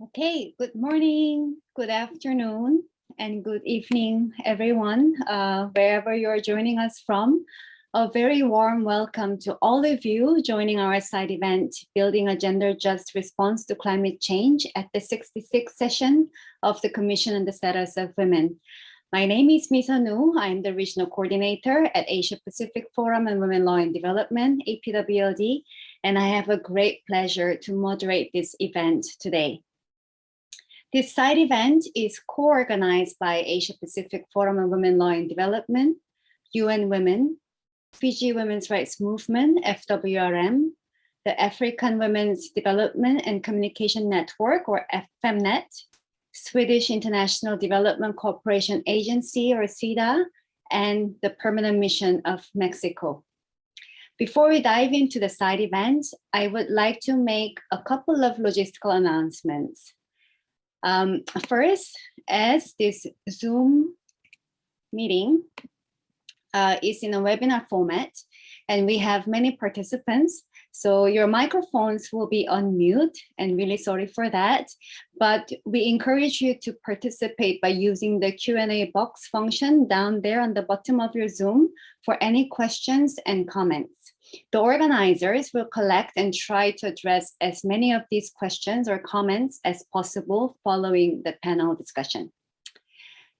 Okay, good morning, good afternoon, and good evening, everyone, wherever you're joining us from. A very warm welcome to all of you joining our side event, Building a Gender Just Response to Climate Change at the 66th session of the Commission on the Status of Women. My name is Misa Nu. I'm the Regional Coordinator at Asia Pacific Forum on Women Law and Development, APWLD, and I have a great pleasure to moderate this event today. This side event is co-organized by Asia Pacific Forum on Women Law and Development, UN Women, Fiji Women's Rights Movement, FWRM, the African Women's Development and Communication Network, or FEMNET, Swedish International Development Cooperation Agency, or CEDAW, and the Permanent Mission of Mexico. Before we dive into the side event, I would like to make a couple of logistical announcements. First, as this Zoom meeting is in a webinar format, and we have many participants, so your microphones will be on mute, and really sorry for that. But we encourage you to participate by using the Q&A box function down there on the bottom of your Zoom for any questions and comments. The organizers will collect and try to address as many of these questions or comments as possible following the panel discussion.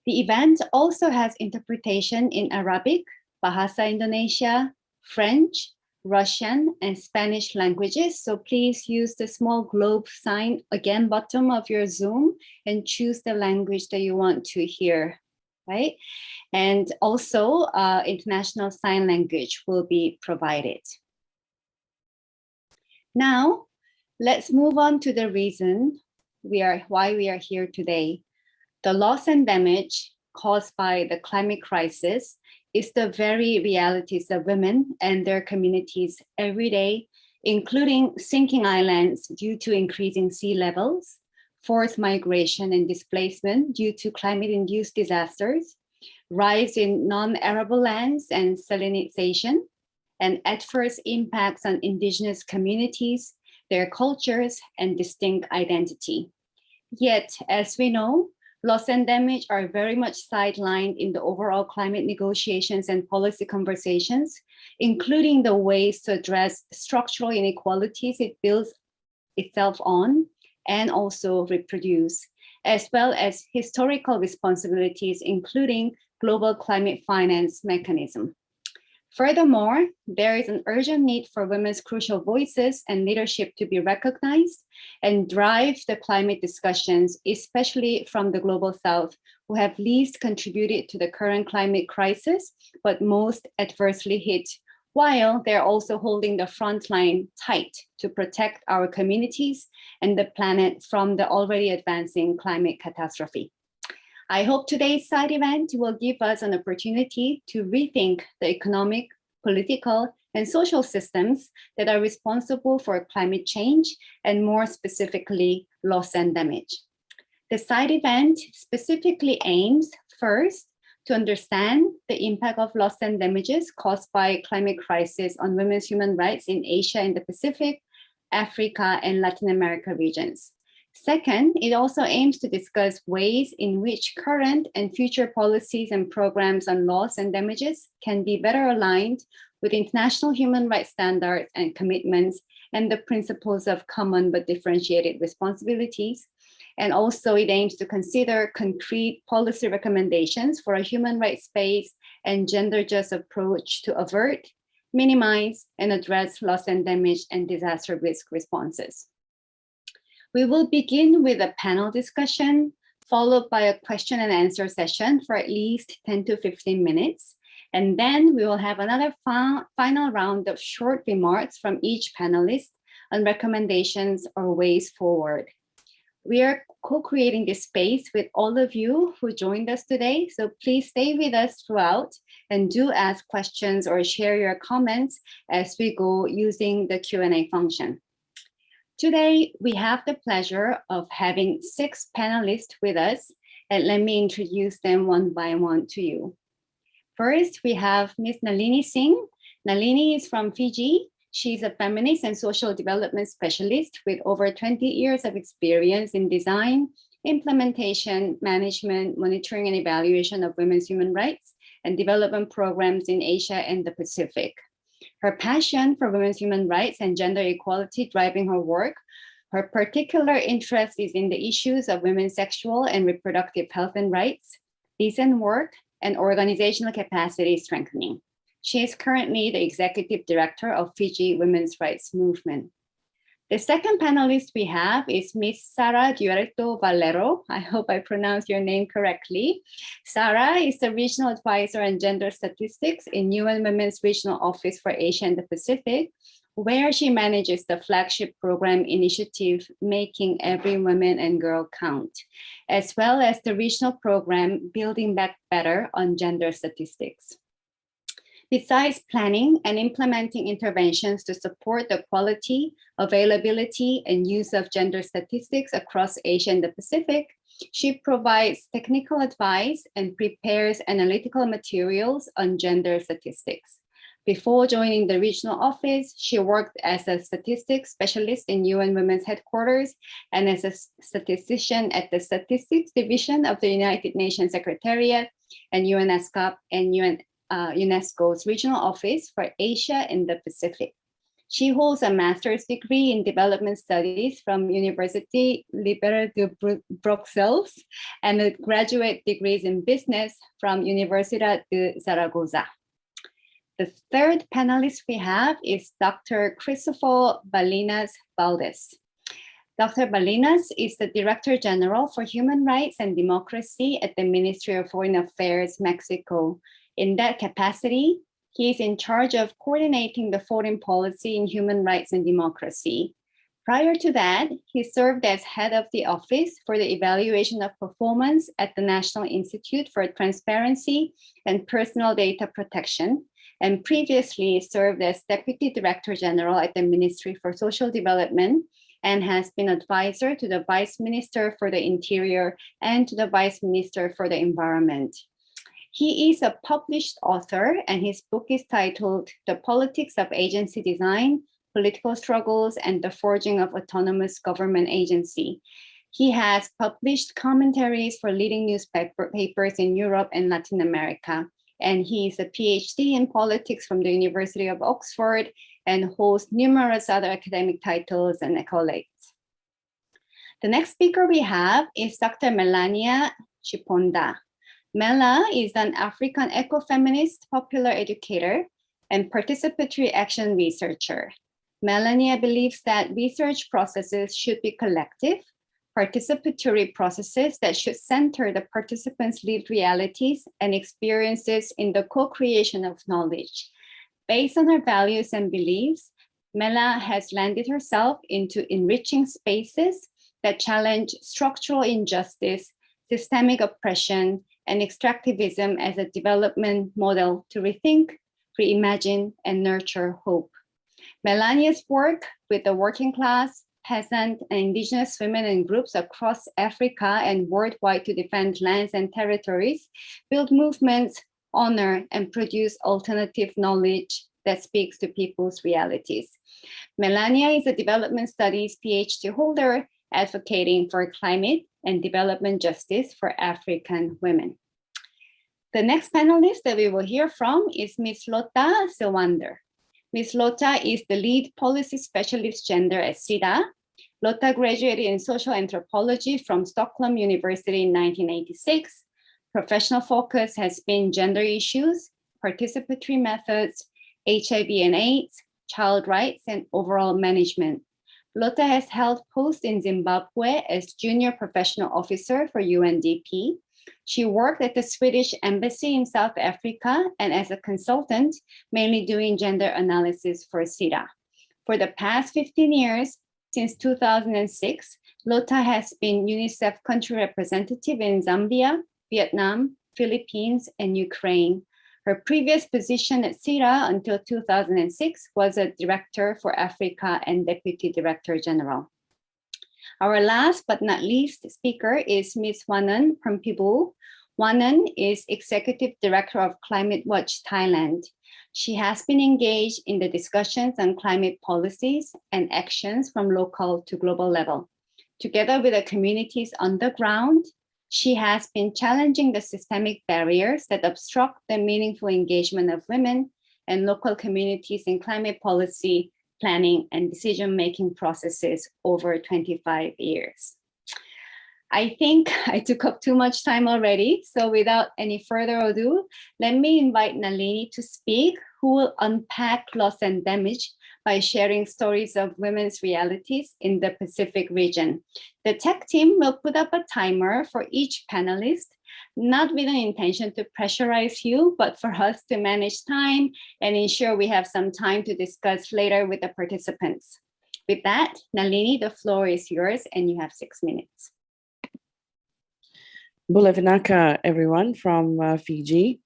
The event also has interpretation in Arabic, Bahasa Indonesia, French, Russian, and Spanish languages. So please use the small globe sign again, bottom of your Zoom, and choose the language that you want to hear, right? And also international sign language will be provided. Now, let's move on to the reason why we are here today. The loss and damage caused by the climate crisis is the very realities of women and their communities every day, including sinking islands due to increasing sea levels, forced migration and displacement due to climate-induced disasters, rise in non-arable lands and salinization, and adverse impacts on indigenous communities, their cultures, and distinct identity. Yet, as we know, loss and damage are very much sidelined in the overall climate negotiations and policy conversations, including the ways to address structural inequalities it builds itself on and also reproduce, as well as historical responsibilities, including global climate finance mechanism. Furthermore, there is an urgent need for women's crucial voices and leadership to be recognized and drive the climate discussions, especially from the Global South, who have least contributed to the current climate crisis, but most adversely hit, while they're also holding the front line tight to protect our communities and the planet from the already advancing climate catastrophe. I hope today's side event will give us an opportunity to rethink the economic, political, and social systems that are responsible for climate change, and more specifically, loss and damage. The side event specifically aims, first, to understand the impact of loss and damages caused by climate crisis on women's human rights in Asia and the Pacific, Africa, and Latin America regions. Second, it also aims to discuss ways in which current and future policies and programs on loss and damages can be better aligned with international human rights standards and commitments and the principles of common but differentiated responsibilities. And also it aims to consider concrete policy recommendations for a human rights based and gender just approach to avert, minimize, and address loss and damage and disaster risk responses. We will begin with a panel discussion, followed by a question and answer session for at least 10 to 15 minutes. And then we will have another final round of short remarks from each panelist on recommendations or ways forward. We are co-creating this space with all of you who joined us today, so please stay with us throughout and do ask questions or share your comments as we go using the Q&A function. Today, we have the pleasure of having 6 panelists with us, and let me introduce them one by one to you. First, we have Ms. Nalini Singh. Nalini is from Fiji, She's a feminist and social development specialist with over 20 years of experience in design, implementation, management, monitoring, and evaluation of women's human rights and development programs in Asia and the Pacific. Her passion for women's human rights and gender equality driving her work. Her particular interest is in the issues of women's sexual and reproductive health and rights, decent work, and organizational capacity strengthening. She is currently the executive director of Fiji Women's Rights Movement. The second panelist we have is Ms. Sara Duerto Valero. I hope I pronounced your name correctly. Sara is the regional advisor on gender statistics in UN Women's Regional Office for Asia and the Pacific, where she manages the flagship program initiative, Making Every Woman and Girl Count, as well as the regional program, Building Back Better on Gender Statistics. Besides planning and implementing interventions to support the quality, availability, and use of gender statistics across Asia and the Pacific, she provides technical advice and prepares analytical materials on gender statistics. Before joining the regional office, she worked as a statistics specialist in UN Women's Headquarters and as a statistician at the Statistics Division of the United Nations Secretariat and UNESCOP and UNESCO's Regional Office for Asia and the Pacific. She holds a master's degree in development studies from Université Libre de Bruxelles and a graduate degrees in business from Universidad de Zaragoza. The third panelist we have is Dr. Christopher Balinas Valdez. Dr. Balinas is the Director General for Human Rights and Democracy at the Ministry of Foreign Affairs, Mexico. In that capacity, he is in charge of coordinating the foreign policy in human rights and democracy. Prior to that, he served as head of the Office for the Evaluation of Performance at the National Institute for Transparency and Personal Data Protection, and previously served as Deputy Director General at the Ministry for Social Development and has been advisor to the Vice Minister for the Interior and to the Vice Minister for the Environment. He is a published author, and his book is titled The Politics of Agency Design, Political Struggles, and the Forging of Autonomous Government Agency. He has published commentaries for leading newspapers in Europe and Latin America, and he is a PhD in politics from the University of Oxford and holds numerous other academic titles and accolades. The next speaker we have is Dr. Melania Chiponda. Mela is an African ecofeminist, popular educator, and participatory action researcher. Melania believes that research processes should be collective, participatory processes that should center the participants' lived realities and experiences in the co-creation of knowledge. Based on her values and beliefs, Mela has landed herself into enriching spaces that challenge structural injustice, systemic oppression, and extractivism as a development model to rethink, reimagine, and nurture hope. Melania's work with the working class, peasant, and indigenous women and groups across Africa and worldwide to defend lands and territories, build movements, honor, and produce alternative knowledge that speaks to people's realities. Melania is a development studies PhD holder advocating for climate and development justice for African women. The next panelist that we will hear from is Ms. Lotta Sewander. Ms. Lotta is the lead policy specialist gender at CEDAW. Lotta graduated in social anthropology from Stockholm University in 1986. Professional focus has been gender issues, participatory methods, HIV and AIDS, child rights, and overall management. Lotta has held posts in Zimbabwe as Junior Professional Officer for UNDP. She worked at the Swedish Embassy in South Africa and as a consultant, mainly doing gender analysis for CEDAW. For the past 15 years, since 2006, Lotta has been UNICEF country representative in Zambia, Vietnam, Philippines, and Ukraine. Her previous position at CEDAW until 2006 was a director for Africa and deputy director general. Our last but not least speaker is Ms. Wanan Prempibul. Wanan is Executive Director of Climate Watch Thailand. She has been engaged in the discussions on climate policies and actions from local to global level. Together with the communities on the ground, she has been challenging the systemic barriers that obstruct the meaningful engagement of women and local communities in climate policy, planning, and decision-making processes over 25 years. I think I took up too much time already, so without any further ado, let me invite Nalini to speak, who will unpack loss and damage by sharing stories of women's realities in the Pacific region. The tech team will put up a timer for each panelist, not with an intention to pressurize you, but for us to manage time and ensure we have some time to discuss later with the participants. With that, Nalini, the floor is yours and you have 6 minutes. Bulavinaka, everyone from Fiji.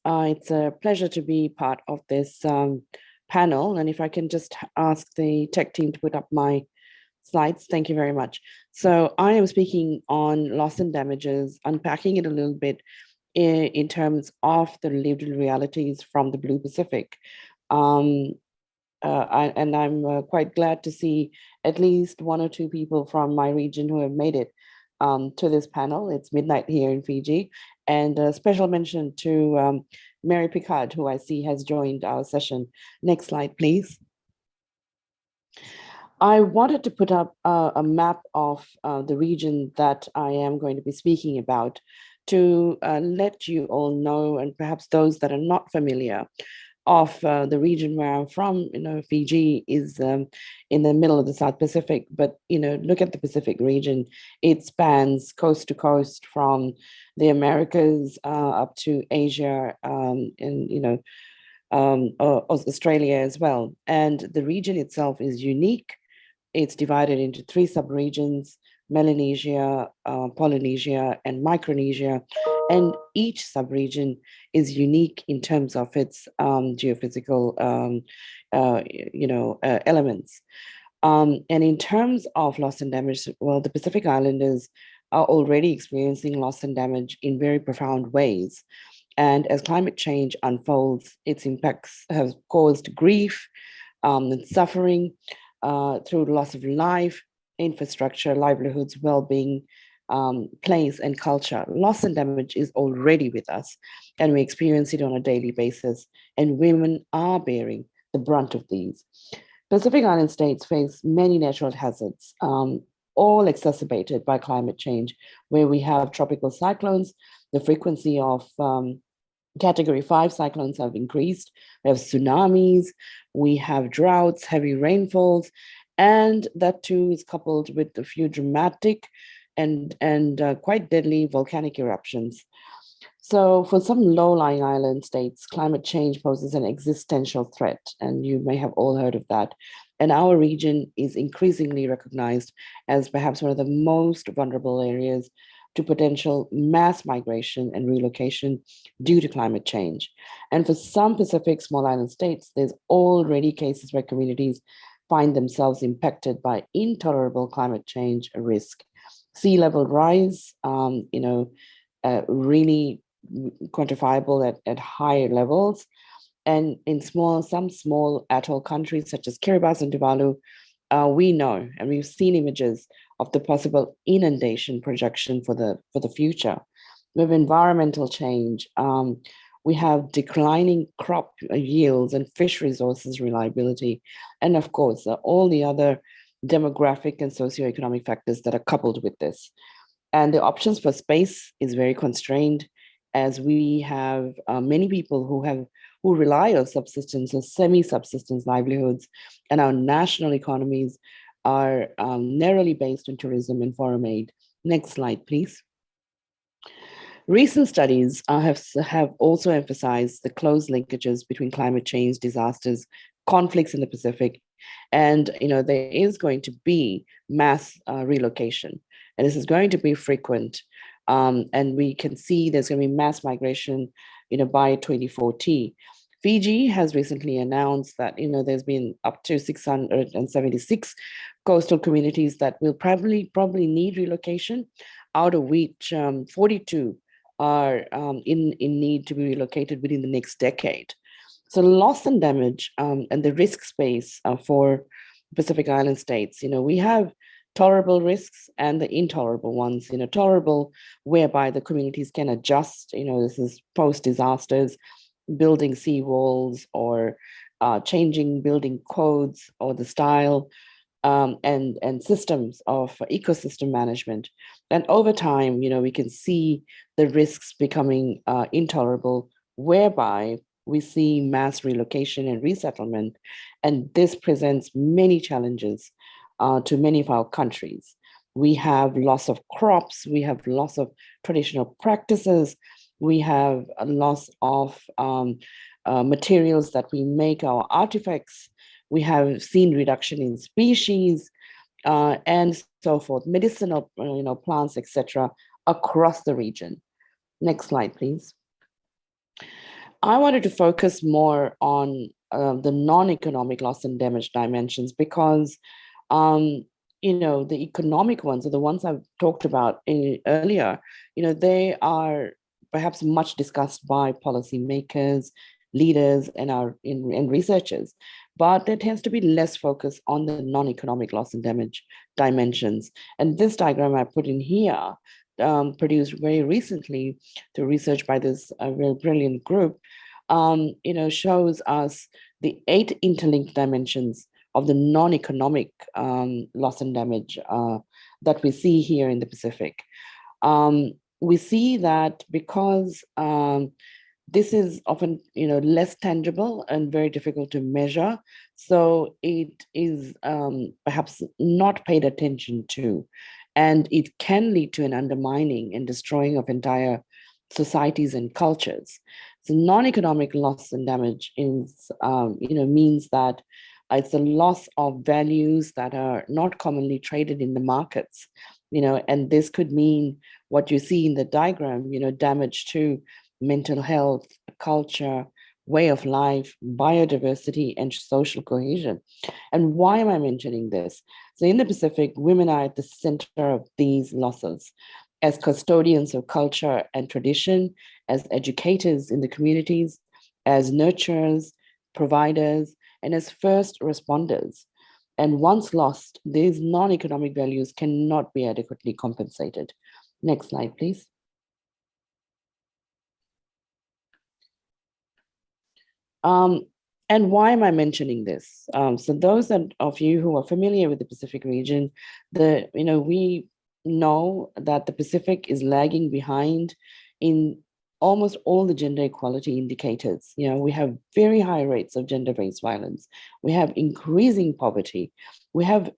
It's a pleasure to be part of this panel. And if I can just ask the tech team to put up my slides, thank you very much. So I am speaking on loss and damages, unpacking it a little bit in terms of the lived realities from the Blue Pacific. And I'm quite glad to see at least 1 or 2 people from my region who have made it to this panel. It's midnight here in Fiji. And a special mention to Mary Picard, who I see has joined our session. Next slide, please. I wanted to put up a map of the region that I am going to be speaking about to let you all know, and perhaps those that are not familiar, of the region where I'm from. Fiji is in the middle of the South Pacific, but look at the Pacific region. It spans coast to coast from the Americas up to Asia, and Australia as well. And the region itself is unique. It's divided into 3 subregions: Melanesia, Polynesia, and Micronesia. And each subregion is unique in terms of its geophysical, elements. And in terms of loss and damage, well, the Pacific Islanders are already experiencing loss and damage in very profound ways. And as climate change unfolds, its impacts have caused grief and suffering through loss of life, infrastructure, livelihoods, well-being, place, and culture. Loss and damage is already with us, and we experience it on a daily basis, and women are bearing the brunt of these. Pacific Island states face many natural hazards, all exacerbated by climate change, where we have tropical cyclones. The frequency of Category 5 cyclones have increased. We have tsunamis, we have droughts, heavy rainfalls, and that too is coupled with a few dramatic and quite deadly volcanic eruptions. So for some low-lying island states, climate change poses an existential threat, and you may have all heard of that. And our region is increasingly recognized as perhaps one of the most vulnerable areas to potential mass migration and relocation due to climate change. And for some Pacific small island states, there's already cases where communities find themselves impacted by intolerable climate change risk. Sea level rise, really quantifiable at higher levels. And in some small atoll countries such as Kiribati and Tuvalu, we know, and we've seen images of the possible inundation projection for the future. We have environmental change. We have declining crop yields and fish resources reliability. And of course, all the other demographic and socioeconomic factors that are coupled with this. And the options for space is very constrained, as we have many people who rely on subsistence or semi-subsistence livelihoods, and our national economies are narrowly based on tourism and foreign aid. Next slide, please. Recent studies have also emphasized the close linkages between climate change, disasters, conflicts in the Pacific, and there is going to be mass relocation, and this is going to be frequent. And we can see there's going to be mass migration, by 2040. Fiji has recently announced that, there's been up to 676 coastal communities that will probably need relocation, out of which 42 are in need to be relocated within the next decade. So loss and damage and the risk space for Pacific Island states, we have tolerable risks and the intolerable ones, tolerable whereby the communities can adjust, this is post-disasters, building seawalls or changing building codes or the style and systems of ecosystem management. And over time, we can see the risks becoming intolerable, whereby we see mass relocation and resettlement. And this presents many challenges to many of our countries. We have loss of crops, we have loss of traditional practices, we have a loss of materials that we make, our artifacts. We have seen reduction in species and so forth, medicinal plants, etc., across the region. Next slide, please. I wanted to focus more on the non-economic loss and damage dimensions because the economic ones are the ones I've talked about earlier. They are perhaps much discussed by policymakers, leaders, and researchers, but there tends to be less focus on the non-economic loss and damage dimensions. And this diagram I put in here, produced very recently through research by this very brilliant group, shows us the 8 interlinked dimensions of the non-economic loss and damage that we see here in the Pacific. We see that because this is often, less tangible and very difficult to measure, so it is perhaps not paid attention to, and it can lead to an undermining and destroying of entire societies and cultures. So non-economic loss and damage is, means that it's a loss of values that are not commonly traded in the markets, and this could mean what you see in the diagram, damage to mental health, culture, way of life, biodiversity, and social cohesion. And why am I mentioning this? So in the Pacific, women are at the center of these losses as custodians of culture and tradition, as educators in the communities, as nurturers, providers, and as first responders. And once lost, these non-economic values cannot be adequately compensated. Next slide, please. And why am I mentioning this? So those of you who are familiar with the Pacific region, we know that the Pacific is lagging behind in almost all the gender equality indicators. We have very high rates of gender-based violence. We have increasing poverty. We have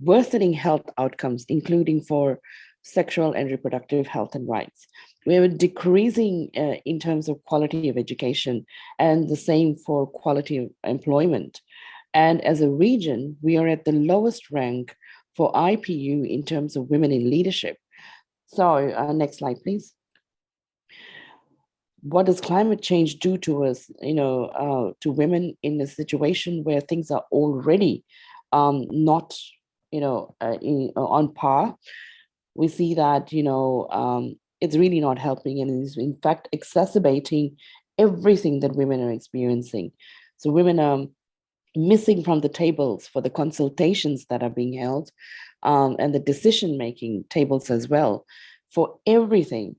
worsening health outcomes, including for sexual and reproductive health and rights. We have a decreasing in terms of quality of education, and the same for quality of employment. And as a region, we are at the lowest rank for IPU in terms of women in leadership. So next slide, please. What does climate change do to us, to women in a situation where things are already not, on par? We see that, it's really not helping, and is in fact exacerbating everything that women are experiencing. So women are missing from the tables for the consultations that are being held, and the decision-making tables as well, for everything,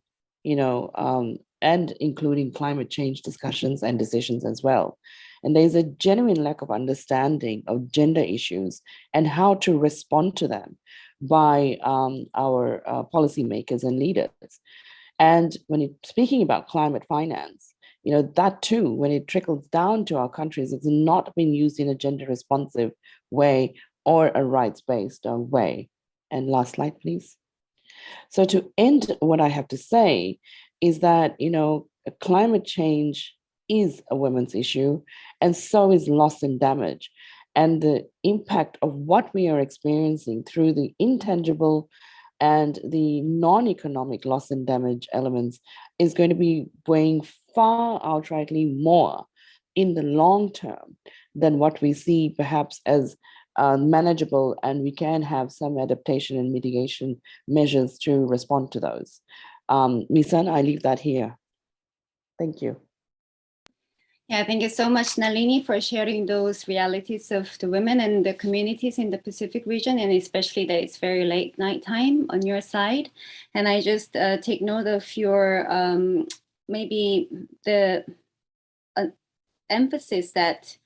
and including climate change discussions and decisions as well. And there's a genuine lack of understanding of gender issues and how to respond to them by our policymakers and leaders. And when speaking about climate finance, that too, when it trickles down to our countries, it's not been used in a gender responsive way or a rights-based way. And last slide, please. So to end, what I have to say is that, climate change is a women's issue, and so is loss and damage. And the impact of what we are experiencing through the intangible and the non-economic loss and damage elements is going to be weighing far outrightly more in the long term than what we see perhaps as manageable, and we can have some adaptation and mitigation measures to respond to those. Misan, I leave that here. Thank you. Yeah, thank you so much, Nalini, for sharing those realities of the women and the communities in the Pacific region, and especially that it's very late nighttime on your side. And I just take note of your maybe the emphasis that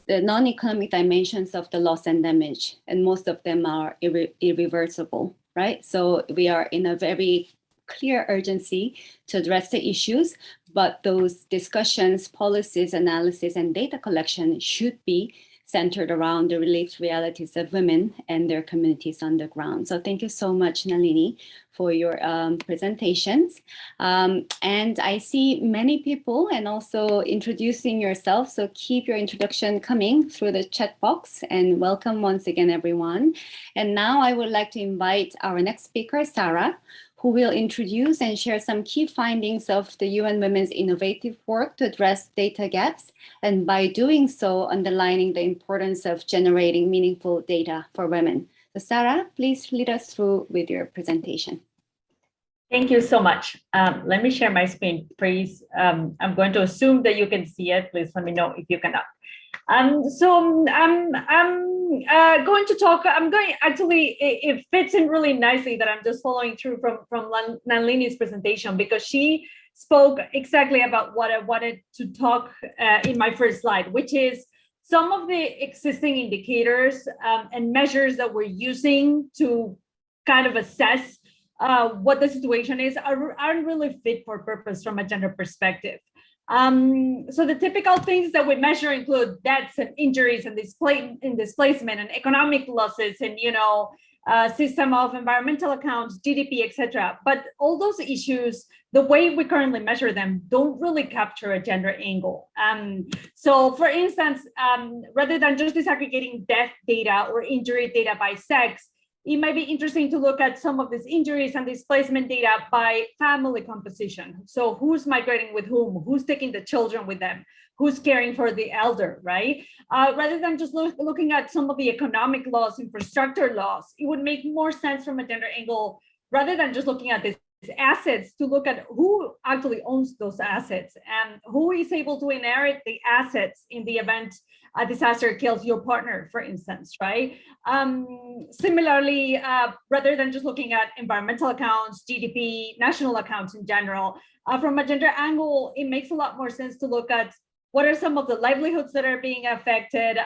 the non-economic dimensions of the loss and damage, and most of them are irreversible, right? So we are in a very clear urgency to address the issues, but those discussions, policies, analysis, and data collection should be centered around the lived realities of women and their communities on the ground. So thank you so much, Nalini, for your presentations. And I see many people and also introducing yourself. So keep your introduction coming through the chat box, and welcome once again, everyone. And now I would like to invite our next speaker, Sarah, who will introduce and share some key findings of the UN Women's innovative work to address data gaps, and by doing so, underlining the importance of generating meaningful data for women. So Sarah, please lead us through with your presentation. Thank you so much. Let me share my screen, please. I'm going to assume that you can see it. Please let me know if you cannot. So I'm going to talk, actually, it fits in really nicely that I'm just following through from Nalini's presentation, because she spoke exactly about what I wanted to talk in my first slide, which is some of the existing indicators and measures that we're using to kind of assess what the situation is aren't really fit for purpose from a gender perspective. So the typical things that we measure include deaths and injuries and displacement and economic losses and, system of environmental accounts, GDP, etc. But all those issues, the way we currently measure them, don't really capture a gender angle. So for instance, rather than just disaggregating death data or injury data by sex, it might be interesting to look at some of these injuries and displacement data by family composition. So who's migrating with whom, who's taking the children with them, who's caring for the elder, right? Rather than just looking at some of the economic loss, infrastructure loss, it would make more sense from a gender angle, rather than just looking at these assets, to look at who actually owns those assets and who is able to inherit the assets in the event a disaster kills your partner, for instance, right? Similarly, rather than just looking at environmental accounts, GDP, national accounts in general, from a gender angle, it makes a lot more sense to look at what are some of the livelihoods that are being affected?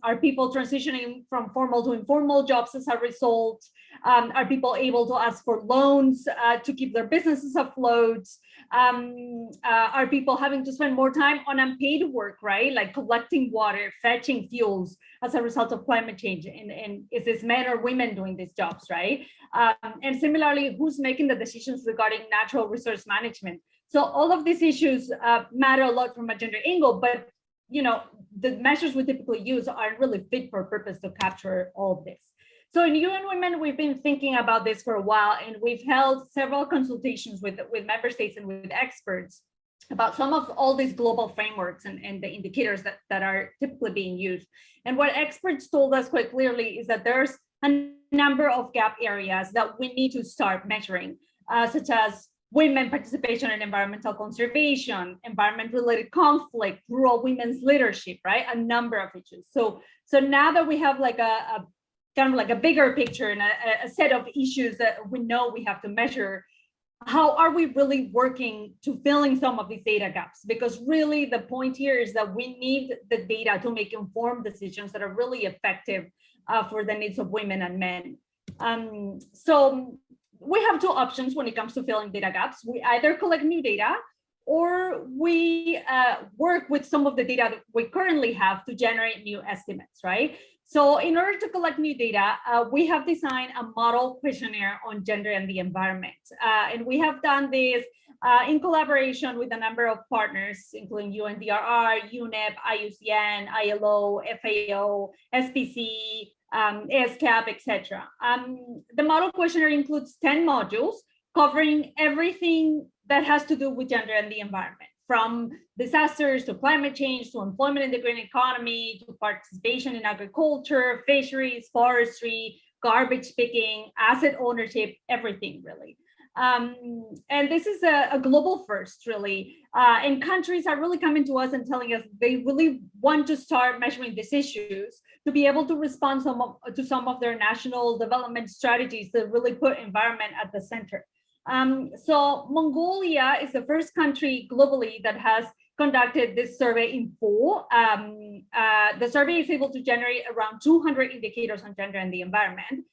Are people transitioning from formal to informal jobs as a result? Are people able to ask for loans to keep their businesses afloat? Are people having to spend more time on unpaid work, right? Like collecting water, fetching fuels as a result of climate change? And is this men or women doing these jobs, right? And similarly, who's making the decisions regarding natural resource management? So all of these issues matter a lot from a gender angle, but the measures we typically use aren't really fit for purpose to capture all of this. So in UN Women, we've been thinking about this for a while, and we've held several consultations with member states and with experts about some of all these global frameworks and the indicators that are typically being used. And what experts told us quite clearly is that there's a number of gap areas that we need to start measuring, such as women participation in environmental conservation, environment-related conflict, rural women's leadership, right? A number of issues. So now that we have like a kind of like a bigger picture and a set of issues that we know we have to measure, how are we really working to filling some of these data gaps? Because really the point here is that we need the data to make informed decisions that are really effective for the needs of women and men. So we have two options when it comes to filling data gaps. We either collect new data, or we work with some of the data that we currently have to generate new estimates, right? So in order to collect new data, we have designed a model questionnaire on gender and the environment. And we have done this in collaboration with a number of partners, including UNDRR, UNEP, IUCN, ILO, FAO, SPC, ASCAP, etc. The model questionnaire includes 10 modules covering everything that has to do with gender and the environment, from disasters to climate change, to employment in the green economy, to participation in agriculture, fisheries, forestry, garbage picking, asset ownership, everything really. And this is a global first, really. And countries are really coming to us and telling us they really want to start measuring these issues to be able to respond to some of their national development strategies that really put environment at the center. So Mongolia is the first country globally that has conducted this survey in full. The survey is able to generate around 200 indicators on gender and the environment.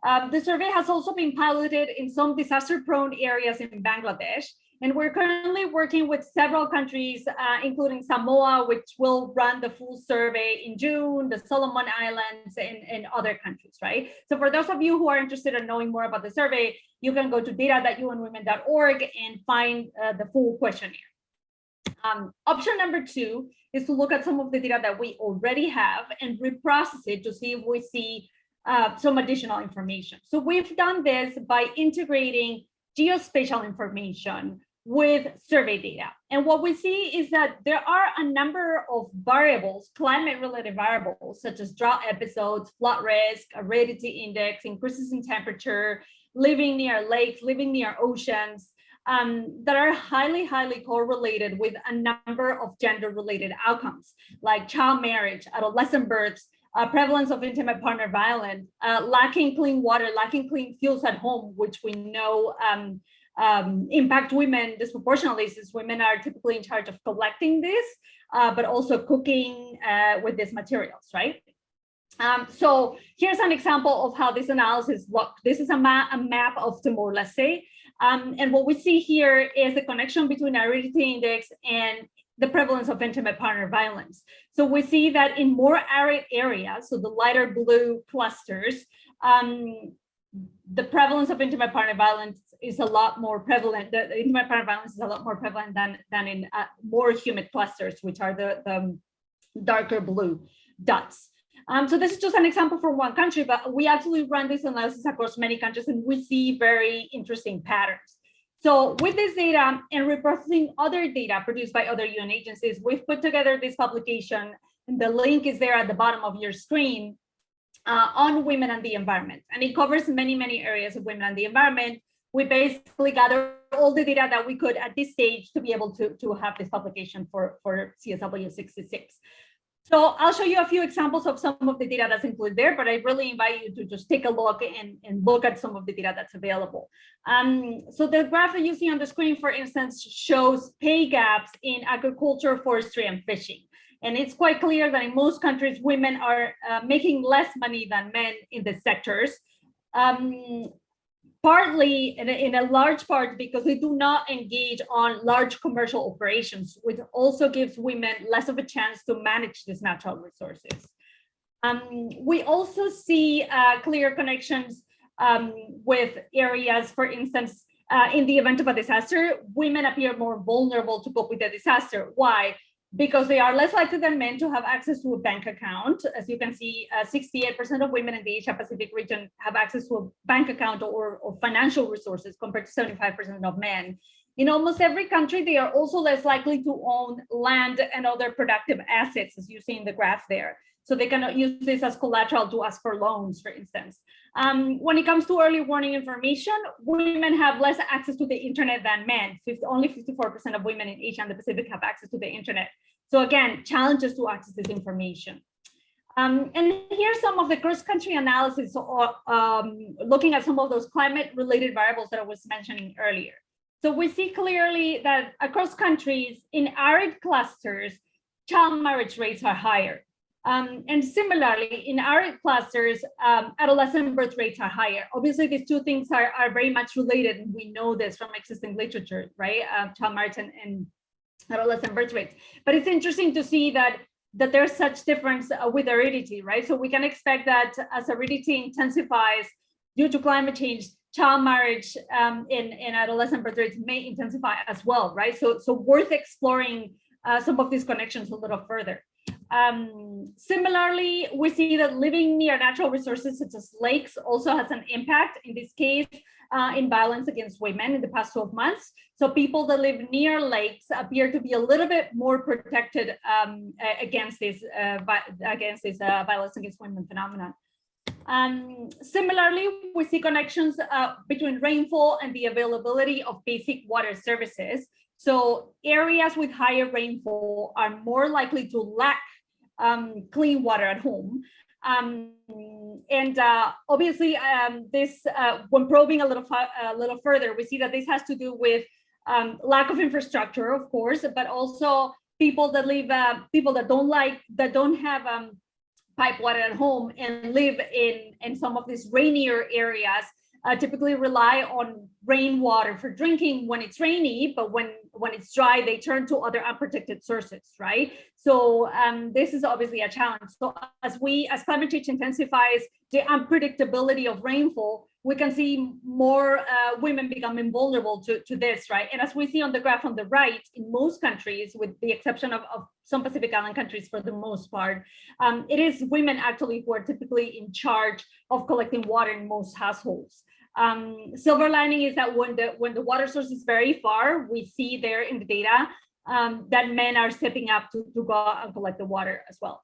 The survey has also been piloted in some disaster-prone areas in Bangladesh, and we're currently working with several countries, including Samoa, which will run the full survey in June, the Solomon Islands, and other countries, right? So for those of you who are interested in knowing more about the survey, you can go to data.unwomen.org and find the full questionnaire. Option number 2 is to look at some of the data that we already have and reprocess it to see if we see some additional information. So we've done this by integrating geospatial information with survey data. And what we see is that there are a number of variables, climate-related variables, such as drought episodes, flood risk, aridity index, increases in temperature, living near lakes, living near oceans, that are highly correlated with a number of gender-related outcomes, like child marriage, adolescent births, prevalence of intimate partner violence, lacking clean water, lacking clean fuels at home, which we know impact women disproportionately, since women are typically in charge of collecting this, but also cooking with these materials, right? So here's an example of how this analysis looked. This is a map of Timor-Leste. And what we see here is the connection between aridity index and the prevalence of intimate partner violence. So we see that in more arid areas, so the lighter blue clusters, the prevalence of intimate partner violence is a lot more prevalent. The intimate partner violence is a lot more prevalent than in more humid clusters, which are the darker blue dots. So this is just an example from one country, but we actually run this analysis across many countries, and we see very interesting patterns. So with this data and reprocessing other data produced by other UN agencies, we've put together this publication, and the link is there at the bottom of your screen, on women and the environment. And it covers many areas of women and the environment. We basically gather all the data that we could at this stage to be able to have this publication for CSW66. So I'll show you a few examples of some of the data that's included there, but I really invite you to just take a look and look at some of the data that's available. So the graph that you see on the screen, for instance, shows pay gaps in agriculture, forestry, and fishing. And it's quite clear that in most countries, women are making less money than men in the sectors. Partly, in a large part, because they do not engage on large commercial operations, which also gives women less of a chance to manage these natural resources. We also see clear connections with areas, for instance, in the event of a disaster, women appear more vulnerable to cope with the disaster. Why? Because they are less likely than men to have access to a bank account. As you can see, 68% of women in the Asia Pacific region have access to a bank account or financial resources compared to 75% of men. In almost every country, they are also less likely to own land and other productive assets, as you see in the graph there. So they cannot use this as collateral to ask for loans, for instance. When it comes to early warning information, women have less access to the internet than men. Only 54% of women in Asia and the Pacific have access to the internet. So again, challenges to access this information. And here's some of the cross-country analysis, looking at some of those climate-related variables that I was mentioning earlier. So we see clearly that across countries in arid clusters, child marriage rates are higher. And similarly, in arid clusters, adolescent birth rates are higher. Obviously, these two things are very much related, and we know this from existing literature, right? Child marriage and adolescent birth rates. But it's interesting to see that there's such difference with aridity, right? So we can expect that as aridity intensifies due to climate change, child marriage in adolescent birth rates may intensify as well, right? So worth exploring some of these connections a little further. Similarly, we see that living near natural resources such as lakes also has an impact, in this case, in violence against women in the past 12 months. So people that live near lakes appear to be a little bit more protected against this violence against women phenomenon. Similarly, we see connections between rainfall and the availability of basic water services. So areas with higher rainfall are more likely to lack clean water at home. Obviously, this when probing a little further, we see that this has to do with lack of infrastructure, of course, but also people that live, people that don't have pipe water at home and live in some of these rainier areas typically rely on rainwater for drinking when it's rainy, but when it's dry, they turn to other unprotected sources, right? So this is obviously a challenge. So as climate change intensifies the unpredictability of rainfall, we can see more women becoming vulnerable to this, right? And as we see on the graph on the right, in most countries, with the exception of some Pacific Island countries for the most part, it is women actually who are typically in charge of collecting water in most households. Silver lining is that when the water source is very far, we see there in the data that men are stepping up to go out and collect the water as well.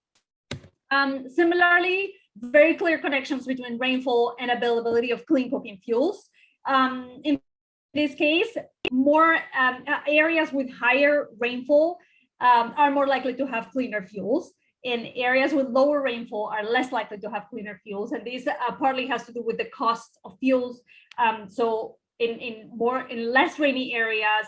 Similarly, very clear connections between rainfall and availability of clean cooking fuels. In this case, more areas with higher rainfall are more likely to have cleaner fuels. In areas with lower rainfall are less likely to have cleaner fuels, and this partly has to do with the cost of fuels. So in less rainy areas,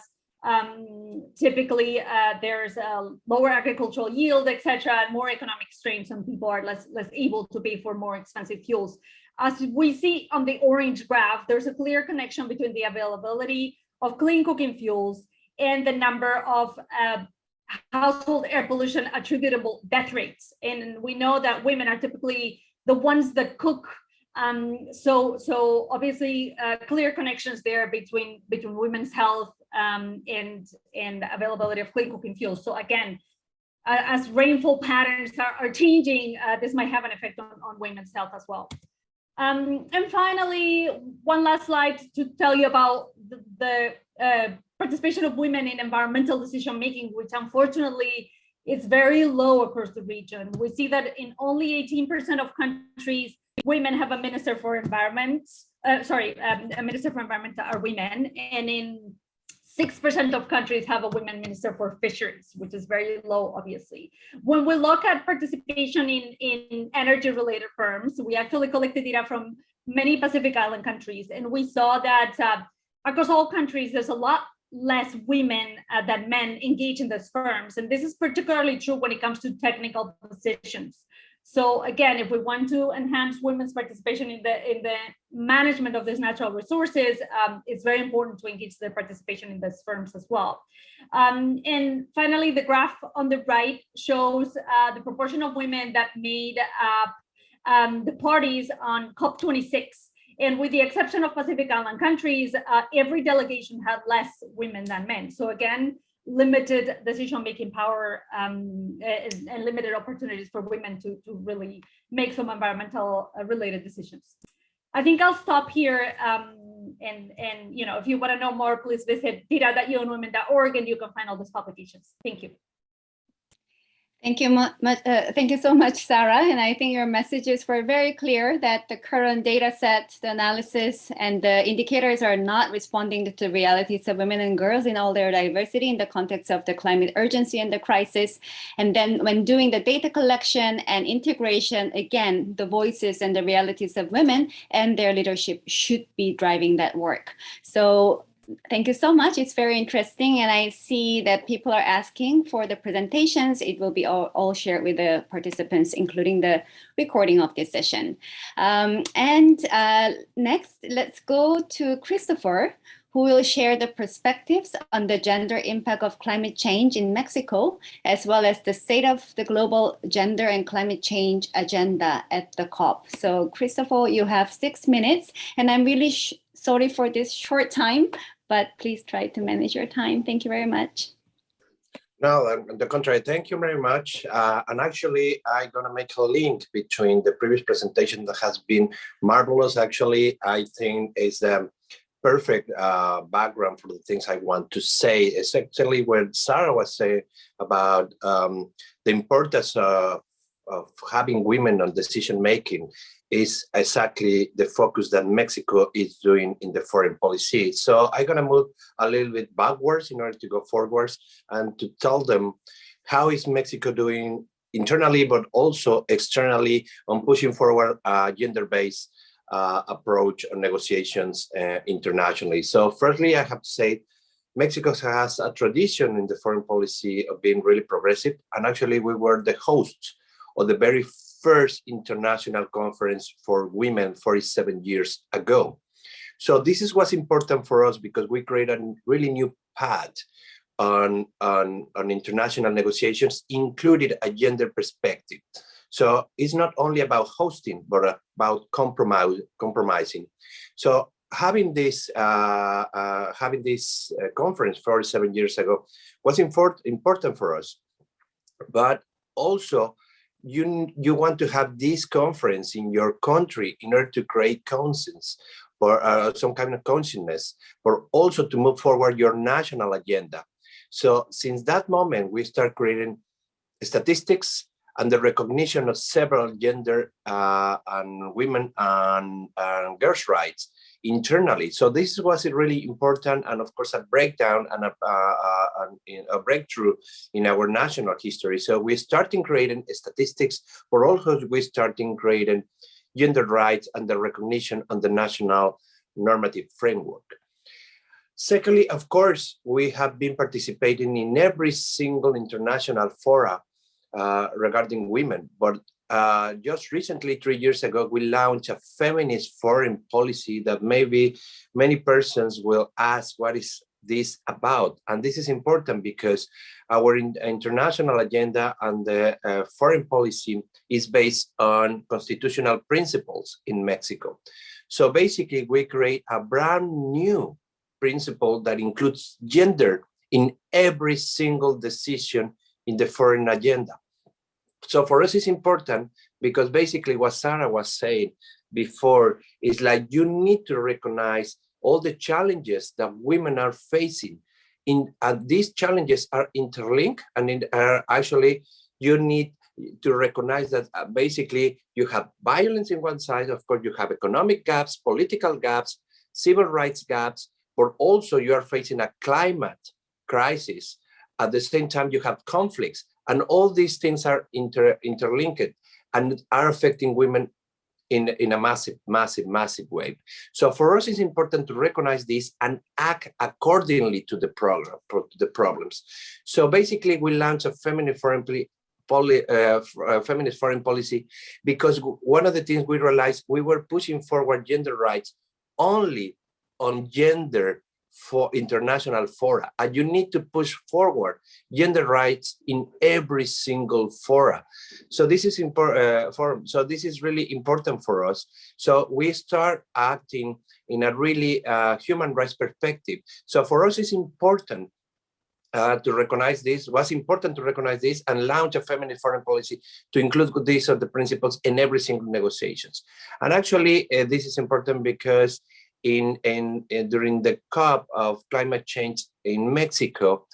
typically there's a lower agricultural yield, etc., and more economic strain. Some people are less able to pay for more expensive fuels. As we see on the orange graph, there's a clear connection between the availability of clean cooking fuels and the number of household air pollution attributable death rates. And we know that women are typically the ones that cook. So obviously clear connections there between women's health and availability of clean cooking fuels. So again, as rainfall patterns are changing, this might have an effect on women's health as well. And finally, one last slide to tell you about the participation of women in environmental decision making, which unfortunately is very low across the region. We see that in only 18% of countries, women have a minister for environment. A minister for environment are women, and in 6% of countries have a women minister for fisheries, which is very low, obviously. When we look at participation in energy-related firms, we actually collected data from many Pacific Island countries, and we saw that across all countries, there's a lot less women than men engage in these firms. And this is particularly true when it comes to technical positions. So again, if we want to enhance women's participation in the management of these natural resources, it's very important to engage their participation in these firms as well. And finally, the graph on the right shows the proportion of women that made up the parties on COP26. And with the exception of Pacific Island countries, every delegation had less women than men. So again, limited decision-making power and limited opportunities for women to really make some environmental related decisions. I think I'll stop here. And if you want to know more, please visit data.unwomen.org and you can find all these publications. Thank you. Thank you so much, Sarah. And I think your messages were very clear that the current data set, the analysis, and the indicators are not responding to the realities of women and girls in all their diversity in the context of the climate urgency and the crisis. And then when doing the data collection and integration, again, the voices and the realities of women and their leadership should be driving that work. So thank you so much. It's very interesting. And I see that people are asking for the presentations. It will be all shared with the participants, including the recording of this session. Next, let's go to Christopher, who will share the perspectives on the gender impact of climate change in Mexico, as well as the state of the global gender and climate change agenda at the COP. So Christopher, you have 6 minutes, and I'm really sorry for this short time, but please try to manage your time. Thank you very much. No, on the contrary, thank you very much. And actually, I'm going to make a link between the previous presentation that has been marvelous. Actually, I think is the perfect background for the things I want to say. It's actually what Sarah was saying about the importance of having women on decision making is exactly the focus that Mexico is doing in the foreign policy. So I'm going to move a little bit backwards in order to go forwards and to tell them how is Mexico doing internally, but also externally on pushing forward a gender-based approach on negotiations internationally. So firstly, I have to say, Mexico has a tradition in the foreign policy of being really progressive. And actually, we were the hosts of the very first international conference for women 47 years ago. So this is what's important for us because we created a really new path on international negotiations, included a gender perspective. So it's not only about hosting, but about compromising. So having this conference 47 years ago was important for us, but also you want to have this conference in your country in order to create consensus or some kind of consciousness, but also to move forward your national agenda. So since that moment, we start creating statistics and the recognition of several gender and women and girls' rights internally. So this was really important, and of course a breakdown and a breakthrough in our national history. So we started creating statistics, but also we started creating gender rights and the recognition on the national normative framework. Secondly, of course, we have been participating in every single international fora regarding women, but just recently, 3 years ago, we launched a feminist foreign policy that maybe many persons will ask, what is this about? And this is important because our international agenda and the foreign policy is based on constitutional principles in Mexico. So basically, we create a brand new principle that includes gender in every single decision in the foreign agenda. So for us, it's important because basically what Sarah was saying before is like you need to recognize all the challenges that women are facing. And these challenges are interlinked, and actually you need to recognize that basically you have violence in one side, of course you have economic gaps, political gaps, civil rights gaps, but also you are facing a climate crisis. At the same time, you have conflicts. And all these things are interlinked and are affecting women in a massive way. So for us, it's important to recognize this and act accordingly to the problems. So basically, we launched a feminist foreign policy because one of the things we realized, we were pushing forward gender rights only on gender for international fora, and you need to push forward gender rights in every single fora. So this is important. So this is really important for us. So we start acting in a really human rights perspective. So for us, it's important to recognize this. Was important to recognize this and launch a feminist foreign policy to include these are the principles in every single negotiations. And actually, this is important because during the COP of climate change in Mexico,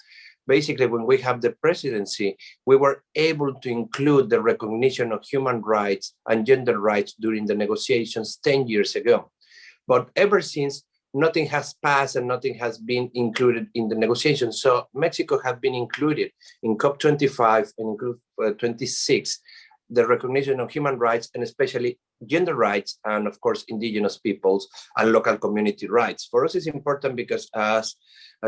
basically when we have the presidency, we were able to include the recognition of human rights and gender rights during the negotiations 10 years ago. But ever since, nothing has passed and nothing has been included in the negotiations. So Mexico has been included in COP25 and COP26, the recognition of human rights and especially gender rights, and of course, indigenous peoples and local community rights. For us, it's important because as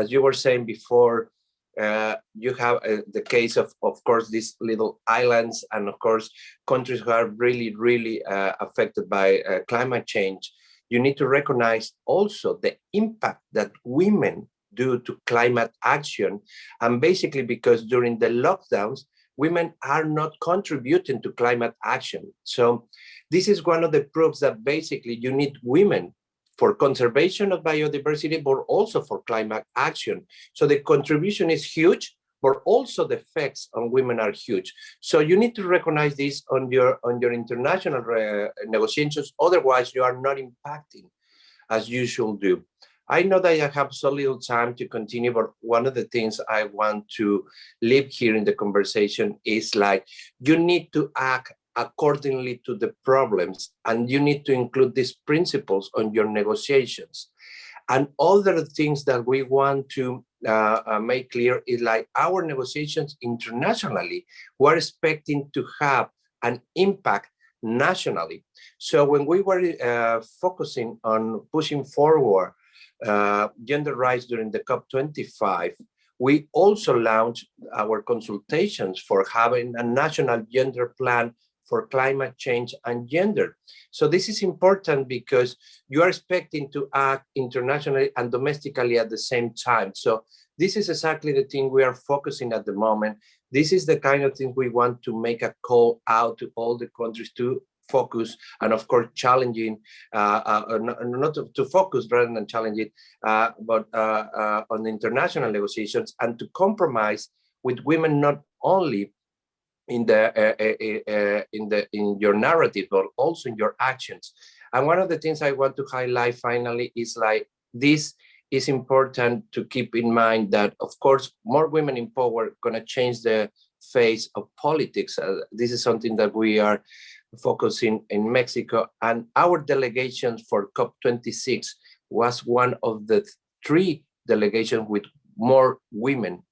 you were saying before, you have the case of course, these little islands and of course, countries who are really affected by climate change. You need to recognize also the impact that women do to climate action. And basically because during the lockdowns, women are not contributing to climate action. So this is one of the proofs that basically you need women for conservation of biodiversity, but also for climate action. So the contribution is huge, but also the effects on women are huge. So you need to recognize this on your international negotiations. Otherwise, you are not impacting as you should do. I know that I have so little time to continue, but one of the things I want to leave here in the conversation is like, you need to act accordingly to the problems, and you need to include these principles on your negotiations. And other things that we want to make clear is like our negotiations internationally, we're expecting to have an impact nationally. So when we were focusing on pushing forward gender rights during the COP25, we also launched our consultations for having a national gender plan for climate change and gender. So this is important because you are expecting to act internationally and domestically at the same time. So this is exactly the thing we are focusing at the moment. This is the kind of thing we want to make a call out to all the countries to focus, and of course challenging, not to focus rather than challenge it, but on international negotiations, and to compromise with women not only in your narrative, but also in your actions. And one of the things I want to highlight finally is like, this is important to keep in mind that, of course, more women in power are going to change the face of politics. This is something that we are focusing in Mexico, and our delegation for COP26 was one of the 3 delegations with more women,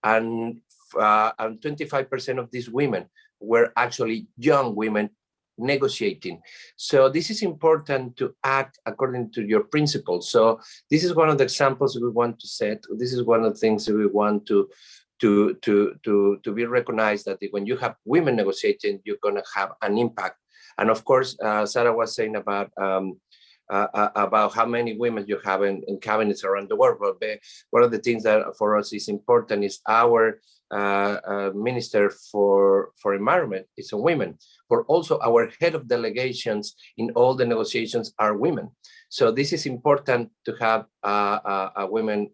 and 25% of these women were actually young women negotiating. So this is important to act according to your principles. So this is one of the examples we want to set. This is one of the things that we want to be recognized, that when you have women negotiating, you're going to have an impact. And of course, Sarah was saying about how many women you have in cabinets around the world. But one of the things that for us is important is our Minister for Environment is a woman, but also our head of delegations in all the negotiations are women. So this is important to have a women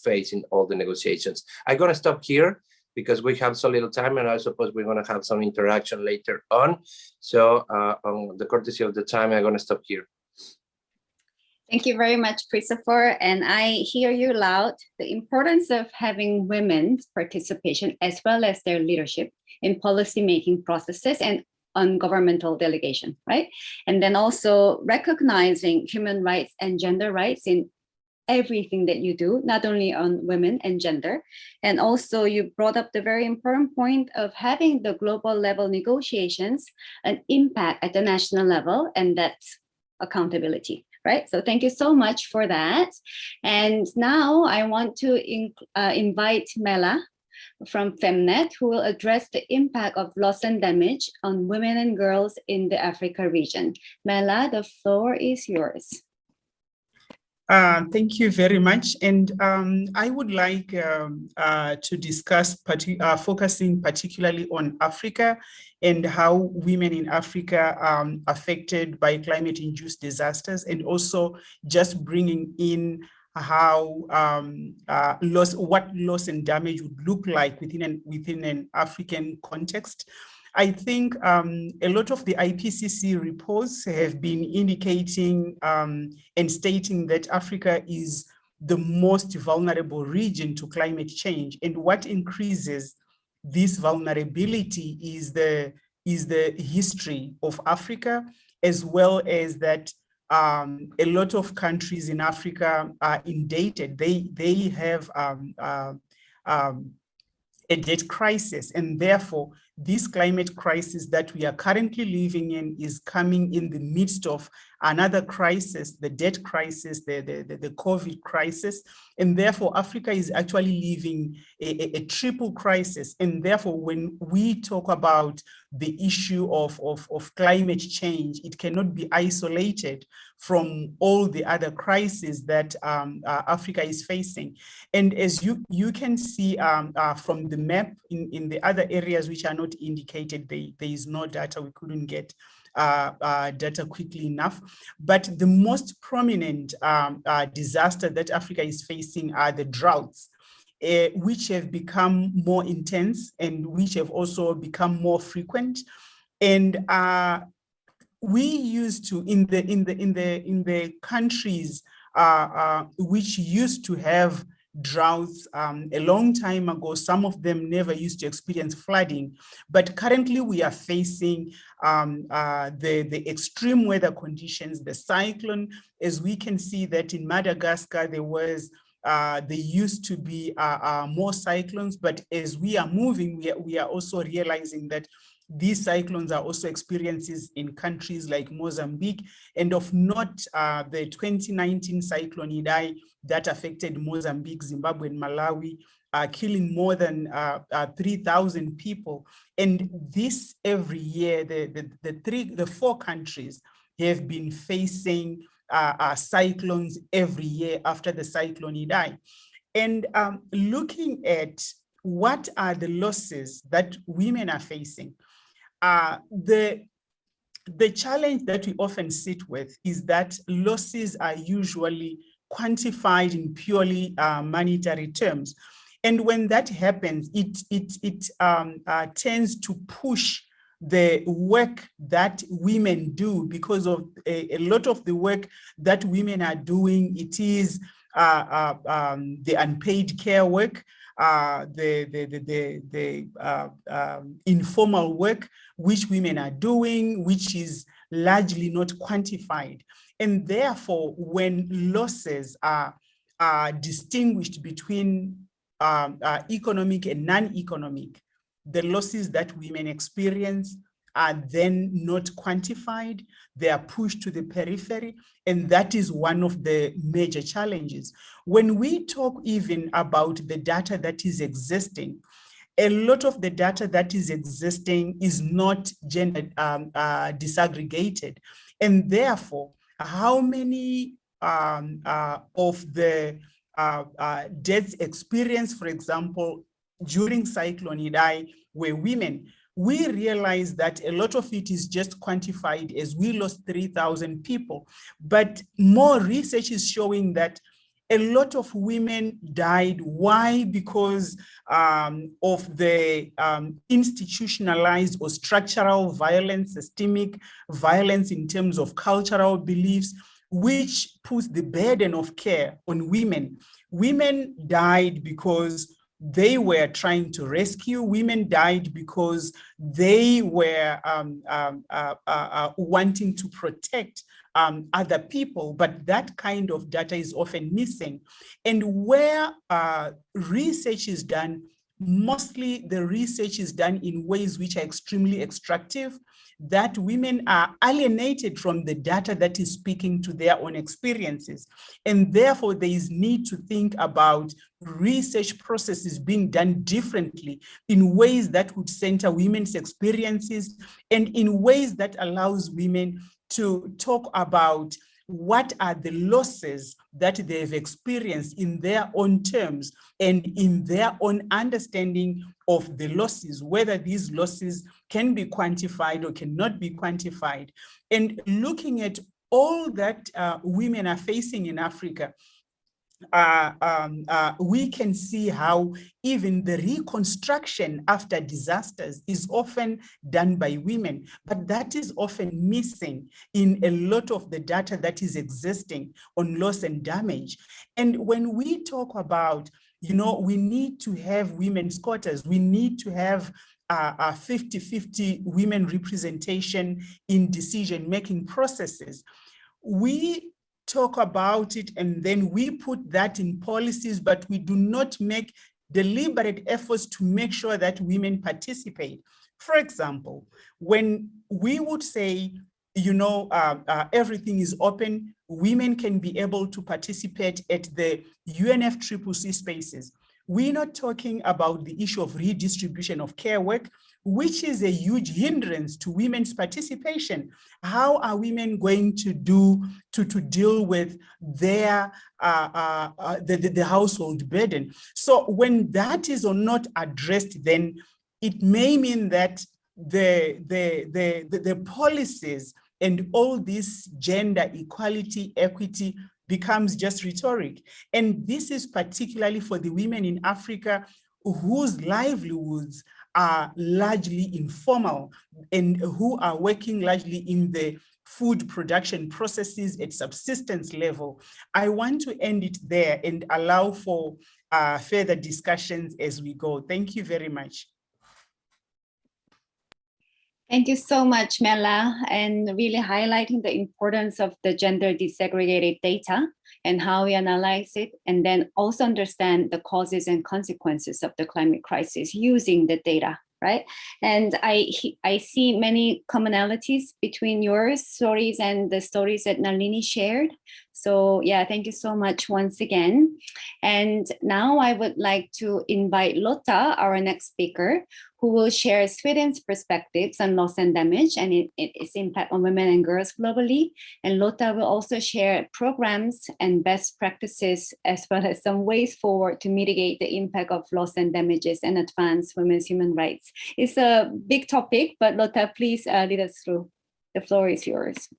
face in all the negotiations. I'm going to stop here because we have so little time, and I suppose we're going to have some interaction later on. So on the courtesy of the time, I'm going to stop here. Thank you very much, Christopher. And I hear you loud, the importance of having women's participation as well as their leadership in policy-making processes and on governmental delegation, right? And then also recognizing human rights and gender rights in everything that you do, not only on women and gender. And also you brought up the very important point of having the global level negotiations an impact at the national level, and that's accountability. Right, so thank you so much for that. And now I want to invite Mela from FEMNET, who will address the impact of loss and damage on women and girls in the Africa region. Mela, the floor is yours. Thank you very much. And I would like to discuss focusing particularly on Africa and how women in Africa are affected by climate-induced disasters, and also just bringing in how what loss and damage would look like within an African context. I think a lot of the IPCC reports have been indicating and stating that Africa is the most vulnerable region to climate change. And what increases this vulnerability is the history of Africa, as well as that a lot of countries in Africa are indebted. They have a debt crisis, and therefore this climate crisis that we are currently living in is coming in the midst of another crisis, the debt crisis, the COVID crisis, and therefore Africa is actually living a triple crisis. And therefore, when we talk about the issue of climate change, it cannot be isolated from all the other crises that Africa is facing. And as you can see from the map in the other areas which are not indicated, there is no data. We couldn't get data quickly enough. But the most prominent disaster that Africa is facing are the droughts, which have become more intense and which have also become more frequent. And we used to in the countries which used to have droughts a long time ago. Some of them never used to experience flooding, but currently we are facing the extreme weather conditions, the cyclone. As we can see that in Madagascar, there used to be more cyclones, but as we are moving, we are also realizing that these cyclones are also experiences in countries like Mozambique, and of note, the 2019 cyclone CEDAW that affected Mozambique, Zimbabwe, and Malawi, killing more than 3,000 people. And this every year, the four countries have been facing cyclones every year after the cyclone CEDAW. And looking at what are the losses that women are facing, the challenge that we often sit with is that losses are usually quantified in purely monetary terms. And when that happens, it tends to push the work that women do, because of a lot of the work that women are doing. It is the unpaid care work, informal work which women are doing, which is largely not quantified. And therefore, when losses are distinguished between economic and non-economic, the losses that women experience are then not quantified. They are pushed to the periphery, and that is one of the major challenges. When we talk even about the data that is existing, a lot of the data that is existing is not gender disaggregated, and therefore, how many of the deaths experienced, for example, during Cyclone CEDAW were women, we realize that a lot of it is just quantified as we lost 3,000 people. But more research is showing that a lot of women died. Why? Because of the institutionalized or structural violence, systemic violence in terms of cultural beliefs, which puts the burden of care on women. Women died because they were trying to rescue. Women died because they were wanting to protect other people, but that kind of data is often missing. And where research is done, mostly the research is done in ways which are extremely extractive, that women are alienated from the data that is speaking to their own experiences. And therefore, there is need to think about research processes being done differently in ways that would center women's experiences and in ways that allows women to talk about what are the losses that they've experienced in their own terms and in their own understanding of the losses, whether these losses can be quantified or cannot be quantified. And looking at all that women are facing in Africa, we can see how even the reconstruction after disasters is often done by women, but that is often missing in a lot of the data that is existing on loss and damage. And when we talk about, we need to have women's quotas, we need to have 50-50 women representation in decision-making processes. We talk about it and then we put that in policies, but we do not make deliberate efforts to make sure that women participate. For example, when we would say, everything is open, women can be able to participate at the UNFCCC spaces. We're not talking about the issue of redistribution of care work, which is a huge hindrance to women's participation. How are women going to deal with their the household burden? So when that is not addressed, then it may mean that the policies and all this gender equality, equity becomes just rhetoric. And this is particularly for the women in Africa whose livelihoods are largely informal and who are working largely in the food production processes at subsistence level. I want to end it there and allow for further discussions as we go. Thank you very much. Thank you so much, Mela, and really highlighting the importance of the gender disaggregated data and how we analyze it, and then also understand the causes and consequences of the climate crisis using the data, right? And I see many commonalities between your stories and the stories that Nalini shared. So yeah, thank you so much once again. And now I would like to invite Lotta, our next speaker, who will share Sweden's perspectives on loss and damage and its impact on women and girls globally. And Lotta will also share programs and best practices, as well as some ways forward to mitigate the impact of loss and damages and advance women's human rights. It's a big topic, but Lotta, please lead us through. The floor is yours.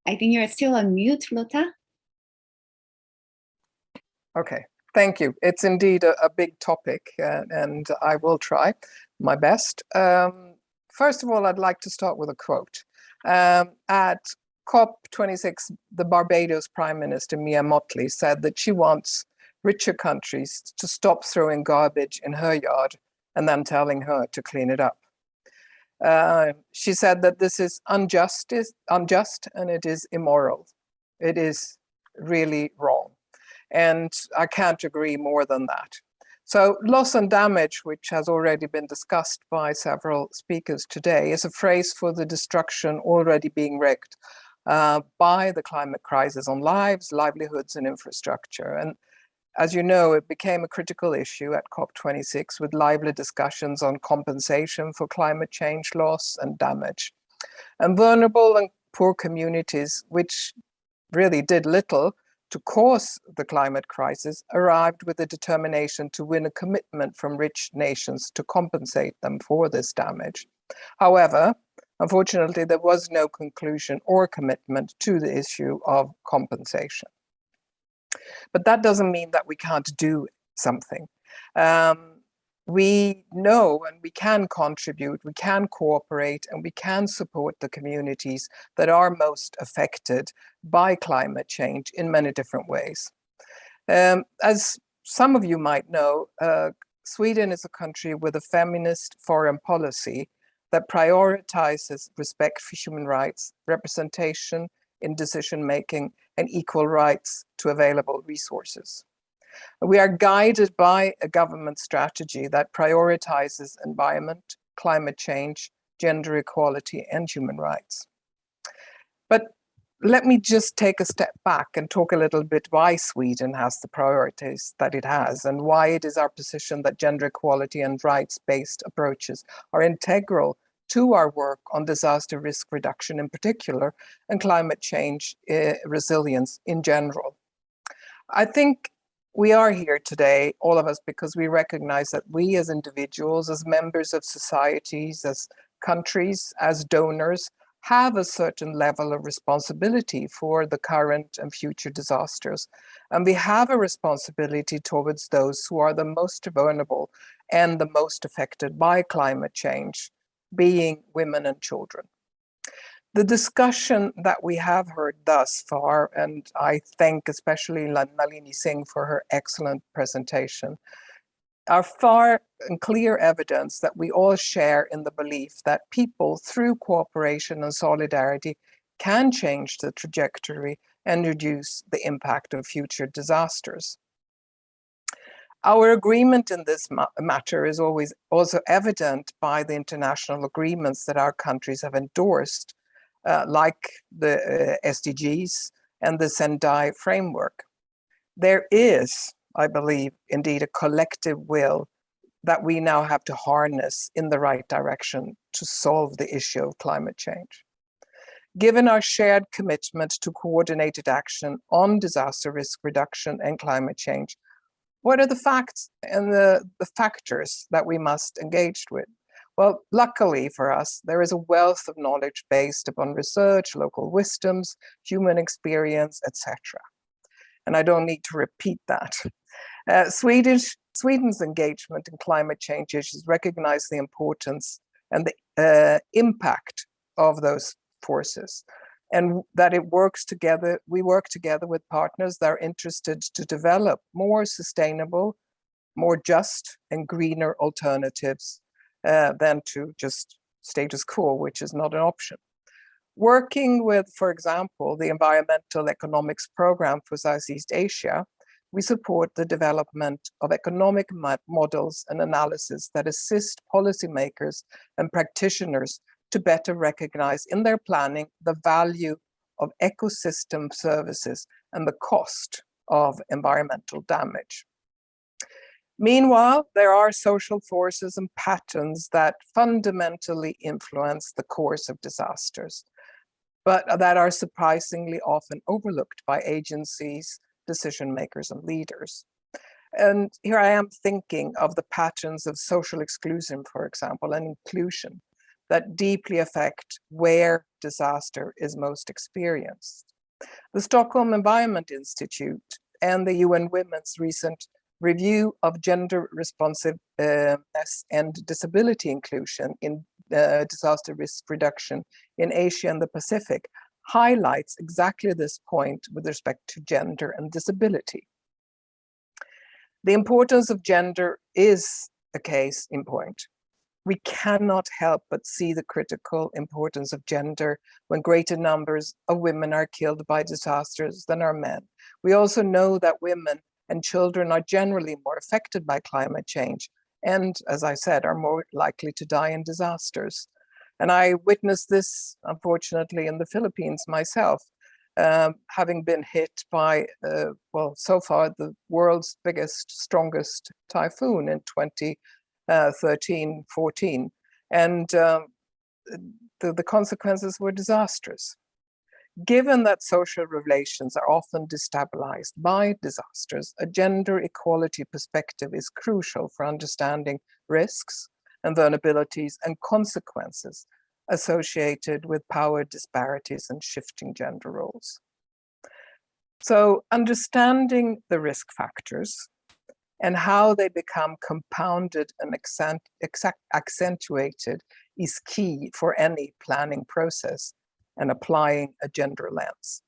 I think you're still on mute, Lotta. Okay, thank you. It's indeed a big topic, and I will try my best. First of all, I'd like to start with a quote. At COP26, the Barbados Prime Minister, Mia Mottley, said that she wants richer countries to stop throwing garbage in her yard and then telling her to clean it up. She said that this is unjust and it is immoral. It is really wrong. And I can't agree more than that. So loss and damage, which has already been discussed by several speakers today, is a phrase for the destruction already being wreaked by the climate crisis on lives, livelihoods, and infrastructure. And as you know, it became a critical issue at COP26 with lively discussions on compensation for climate change loss and damage. And vulnerable and poor communities, which really did little to cause the climate crisis, arrived with a determination to win a commitment from rich nations to compensate them for this damage. However, unfortunately, there was no conclusion or commitment to the issue of compensation. But that doesn't mean that we can't do something. We know and we can contribute, we can cooperate, and we can support the communities that are most affected by climate change in many different ways. As some of you might know, Sweden is a country with a feminist foreign policy that prioritizes respect for human rights, representation in decision-making, and equal rights to available resources. We are guided by a government strategy that prioritizes environment, climate change, gender equality, and human rights. But let me just take a step back and talk a little bit why Sweden has the priorities that it has and why it is our position that gender equality and rights-based approaches are integral to our work on disaster risk reduction in particular and climate change resilience in general. I think we are here today, all of us, because we recognize that we as individuals, as members of societies, as countries, as donors, have a certain level of responsibility for the current and future disasters. And we have a responsibility towards those who are the most vulnerable and the most affected by climate change, being women and children. The discussion that we have heard thus far, and I thank especially Nalini Singh for her excellent presentation, are far and clear evidence that we all share in the belief that people, through cooperation and solidarity, can change the trajectory and reduce the impact of future disasters. Our agreement in this matter is always also evident by the international agreements that our countries have endorsed, like the SDGs and the Sendai framework. There is, I believe, indeed a collective will that we now have to harness in the right direction to solve the issue of climate change. Given our shared commitment to coordinated action on disaster risk reduction and climate change, what are the facts and the factors that we must engage with? Well, luckily for us, there is a wealth of knowledge based upon research, local wisdoms, human experience, etc. And I don't need to repeat that. Sweden Sweden's engagement in climate change issues recognize the importance and the impact of those forces, and that we work together with partners that are interested to develop more sustainable, more just and greener alternatives than to just status quo, which is not an option. Working with, for example, the Environmental Economics Program for Southeast Asia, we support the development of economic models and analysis that assist policymakers and practitioners to better recognize in their planning the value of ecosystem services and the cost of environmental damage. Meanwhile, there are social forces and patterns that fundamentally influence the course of disasters, but that are surprisingly often overlooked by agencies, decision makers, and leaders. And here I am thinking of the patterns of social exclusion, for example, and inclusion that deeply affect where disaster is most experienced. The Stockholm Environment Institute and the UN Women's recent review of gender responsiveness and disability inclusion in disaster risk reduction in Asia and the Pacific highlights exactly this point with respect to gender and disability. The importance of gender is a case in point. We cannot help but see the critical importance of gender when greater numbers of women are killed by disasters than are men. We also know that women and children are generally more affected by climate change and, as I said, are more likely to die in disasters. And I witnessed this, unfortunately, in the Philippines myself, having been hit by, well, so far the world's biggest, strongest typhoon in 2013-14. And the consequences were disastrous. Given that social relations are often destabilized by disasters, a gender equality perspective is crucial for understanding risks and vulnerabilities and consequences associated with power disparities and shifting gender roles. So understanding the risk factors and how they become compounded and accentuated is key for any planning process and applying a gender lens.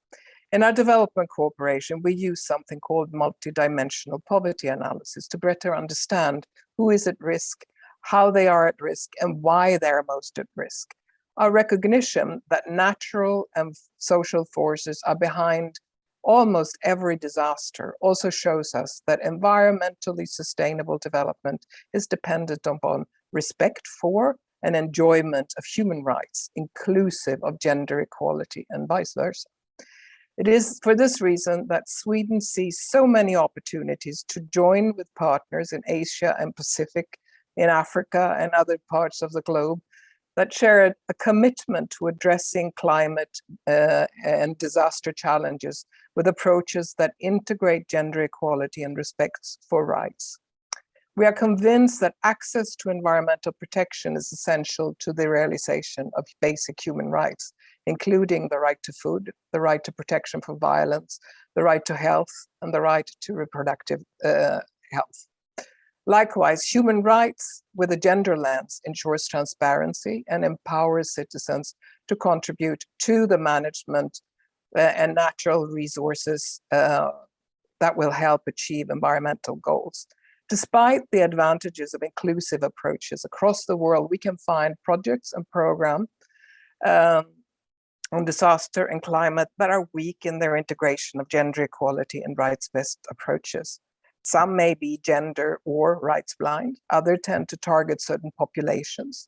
In our development cooperation, we use something called multidimensional poverty analysis to better understand who is at risk, how they are at risk, and why they're most at risk. Our recognition that natural and social forces are behind almost every disaster also shows us that environmentally sustainable development is dependent upon respect for and enjoyment of human rights, inclusive of gender equality and vice versa. It is for this reason that Sweden sees so many opportunities to join with partners in Asia and Pacific, in Africa and other parts of the globe that share a commitment to addressing climate and disaster challenges with approaches that integrate gender equality and respect for rights. We are convinced that access to environmental protection is essential to the realization of basic human rights, including the right to food, the right to protection from violence, the right to health, and the right to reproductive health. Likewise, human rights with a gender lens ensures transparency and empowers citizens to contribute to the management and natural resources that will help achieve environmental goals. Despite the advantages of inclusive approaches across the world, we can find projects and programs on disaster and climate that are weak in their integration of gender equality and rights-based approaches. Some may be gender or rights blind, others tend to target certain populations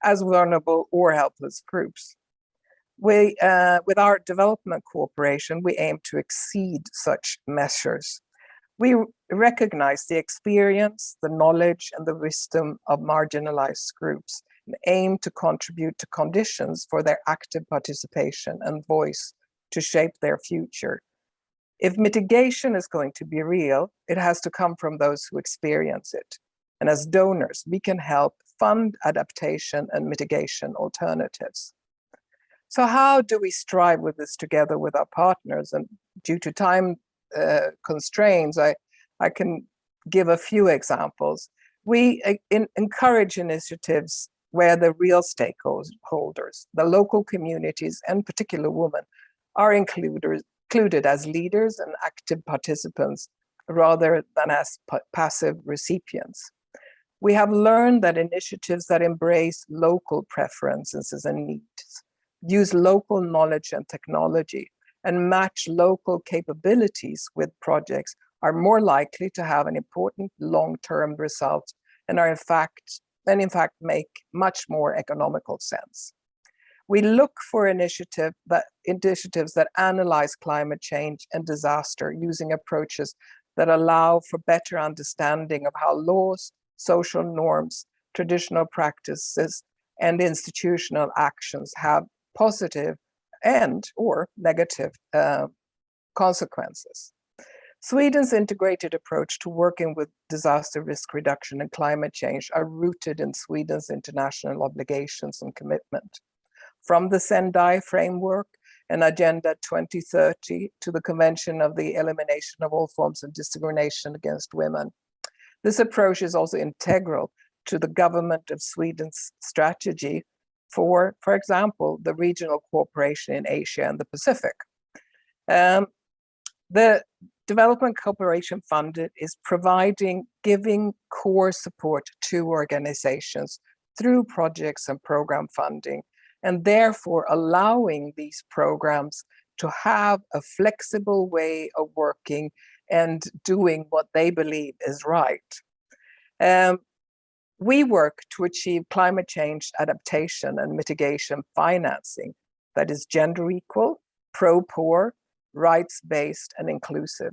as vulnerable or helpless groups. With our development cooperation, we aim to exceed such measures. We recognize the experience, the knowledge, and the wisdom of marginalized groups and aim to contribute to conditions for their active participation and voice to shape their future. If mitigation is going to be real, it has to come from those who experience it. And as donors, we can help fund adaptation and mitigation alternatives. So how do we strive with this together with our partners? And due to time constraints, I can give a few examples. We encourage initiatives where the real stakeholders, the local communities, and particular women, are included as leaders and active participants rather than as passive recipients. We have learned that initiatives that embrace local preferences and needs, use local knowledge and technology, and match local capabilities with projects are more likely to have an important long-term result and are in fact make much more economical sense. We look for initiatives that analyze climate change and disaster using approaches that allow for better understanding of how laws, social norms, traditional practices, and institutional actions have positive and/or negative consequences. Sweden's integrated approach to working with disaster risk reduction and climate change are rooted in Sweden's international obligations and commitment. From the Sendai framework and Agenda 2030 to the Convention of the Elimination of All Forms of Discrimination Against Women. This approach is also integral to the government of Sweden's strategy for example, the regional cooperation in Asia and the Pacific. The Development Cooperation Fund is giving core support to organizations through projects and program funding, and therefore allowing these programs to have a flexible way of working and doing what they believe is right. We work to achieve climate change adaptation and mitigation financing that is gender equal, pro-poor, rights-based, and inclusive.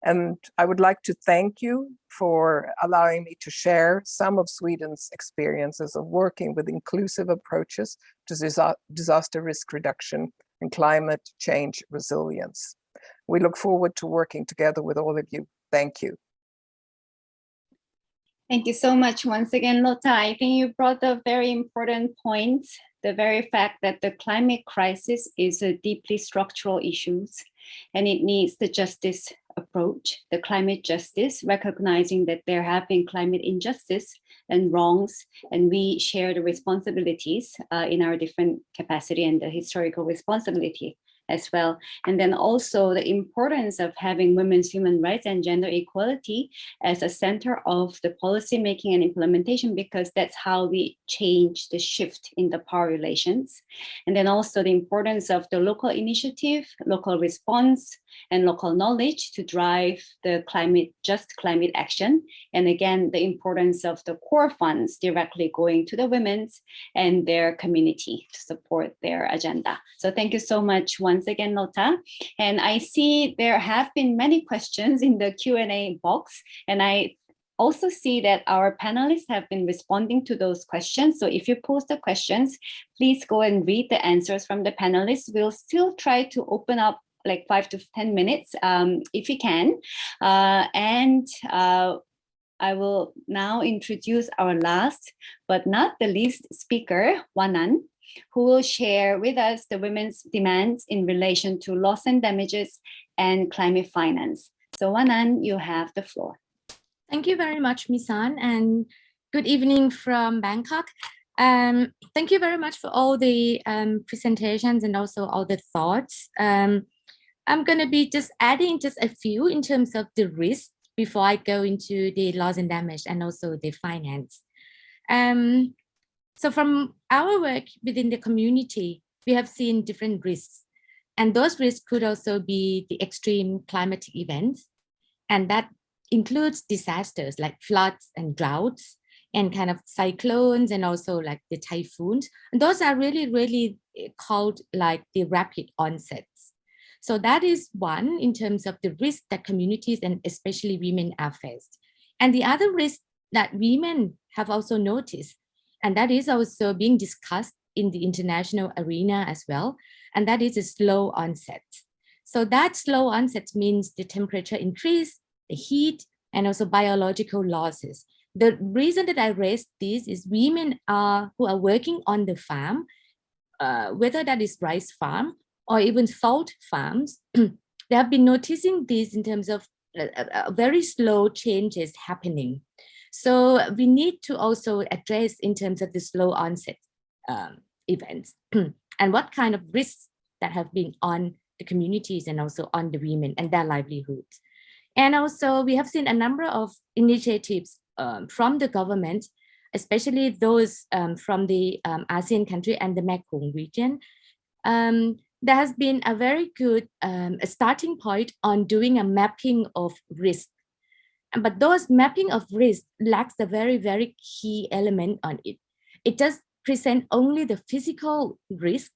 And I would like to thank you for allowing me to share some of Sweden's experiences of working with inclusive approaches to disaster risk reduction and climate change resilience. We look forward to working together with all of you. Thank you. Thank you so much once again, Lotta. I think you brought a very important point, the very fact that the climate crisis is a deeply structural issue and it needs the justice approach, the climate justice, recognizing that there have been climate injustice and wrongs, and we share the responsibilities in our different capacity and the historical responsibility as well. And then also the importance of having women's human rights and gender equality as a center of the policy making and implementation, because that's how we change the shift in the power relations. And then also the importance of the local initiative, local response, and local knowledge to drive the just climate action. And again, the importance of the core funds directly going to the women's and their community to support their agenda. So thank you so much once again, Lotta. And I see there have been many questions in the Q&A box, and I also see that our panelists have been responding to those questions. So if you post the questions, please go and read the answers from the panelists. We'll still try to open up like 5 to 10 minutes if we can. I will now introduce our last but not the least speaker, Wanan, who will share with us the women's demands in relation to loss and damages and climate finance. So Wanan, you have the floor. Thank you very much, Misan, and good evening from Bangkok. Thank you very much for all the presentations and also all the thoughts. I'm going to be just adding just a few in terms of the risk before I go into the loss and damage and also the finance. So from our work within the community, we have seen different risks. And those risks could also be the extreme climatic events. And that includes disasters like floods and droughts and kind of cyclones and also like the typhoons. And those are really called like the rapid onsets. So that is one in terms of the risk that communities and especially women are faced. And the other risk that women have also noticed, and that is also being discussed in the international arena as well, and that is a slow onset. So that slow onset means the temperature increase, the heat, and also biological losses. The reason that I raised this is women who are working on the farm, whether that is rice farm or even salt farms, they have been noticing this in terms of very slow changes happening. So we need to also address in terms of the slow onset events and what kind of risks that have been on the communities and also on the women and their livelihoods. And also we have seen a number of initiatives from the government, especially those from the ASEAN country and the Mekong region. There has been a very good starting point on doing a mapping of risk. But those mapping of risk lacks the very, very key element on it. It does present only the physical risk,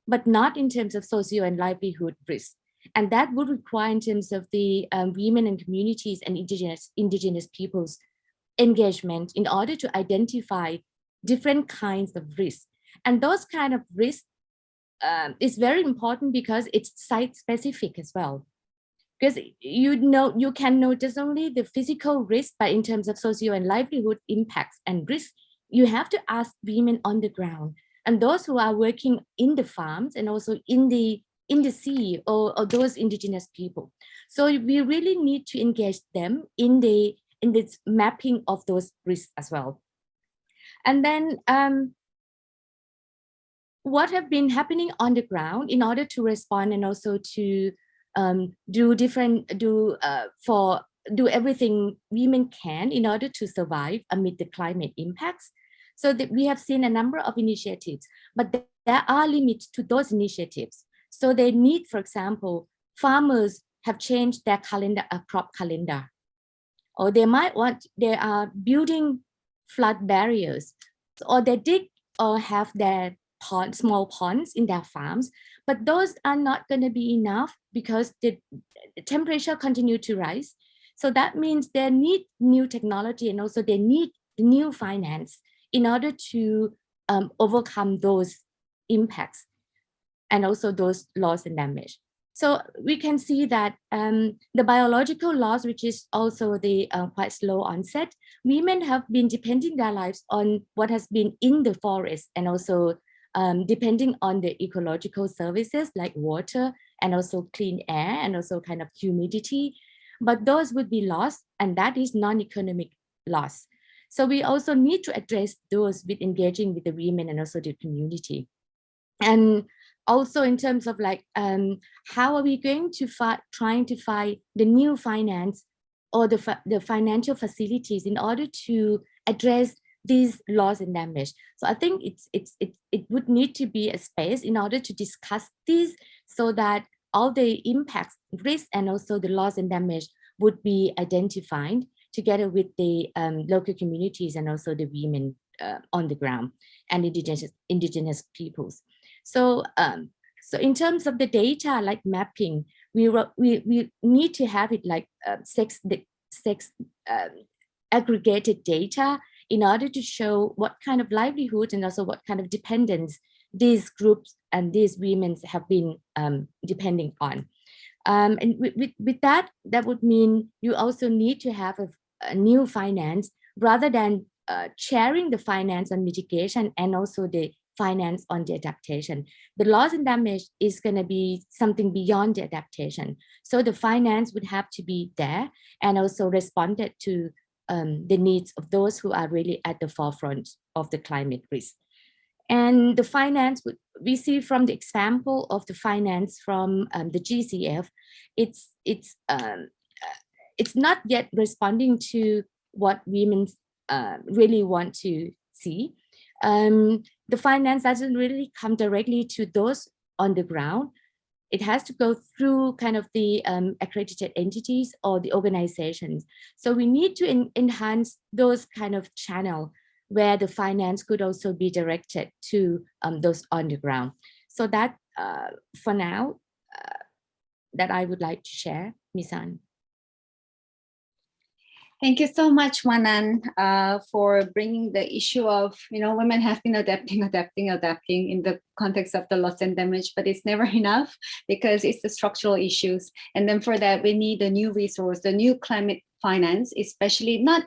but not in terms of socio and livelihood risk. And that would require in terms of the women and communities and indigenous peoples engagement in order to identify different kinds of risks. And those kind of risks is very important because it's site specific as well. Because you can notice only the physical risk, but in terms of socio and livelihood impacts and risks, you have to ask women on the ground and those who are working in the farms and also in the sea or those indigenous people. So we really need to engage them in this mapping of those risks as well. And then what have been happening on the ground in order to respond and also to do everything women can in order to survive amid the climate impacts. So that we have seen a number of initiatives, but there are limits to those initiatives. So they need, for example, farmers have changed their calendar, a crop calendar, or they are building flood barriers, or they dig or have their small ponds in their farms, but those are not going to be enough because the temperature continue to rise. So that means they need new technology and also they need new finance in order to overcome those impacts and also those loss and damage. So we can see that the biological loss, which is also the quite slow onset, women have been depending their lives on what has been in the forest and also depending on the ecological services like water and also clean air and also kind of humidity, but those would be lost, and that is non-economic loss. So we also need to address those with engaging with the women and also the community. And also in terms of like, how are we going to trying to find the new finance or the financial facilities in order to address these loss and damage. So I think it would need to be a space in order to discuss this so that all the impacts, risk, and also the loss and damage would be identified together with the local communities and also the women on the ground and indigenous peoples. So so in terms of the data like mapping, we need to have it like aggregated data in order to show what kind of livelihood and also what kind of dependence these groups and these women have been depending on. And with that would mean you also need to have a new finance rather than sharing the finance on mitigation and also the finance on the adaptation. The loss and damage is going to be something beyond the adaptation. So the finance would have to be there and also responded to the needs of those who are really at the forefront of the climate risk. And the finance, we see from the example of the finance from the GCF, it's not yet responding to what women really want to see. The finance doesn't really come directly to those on the ground. It has to go through kind of the accredited entities or the organizations. So we need to enhance those kind of channel where the finance could also be directed to those on the ground. So that for now, that I would like to share, Ms. An. Thank you so much, Wanan, for bringing the issue of, women have been adapting in the context of the loss and damage, but it's never enough because it's the structural issues. And then for that, we need a new resource, the new climate finance, especially not,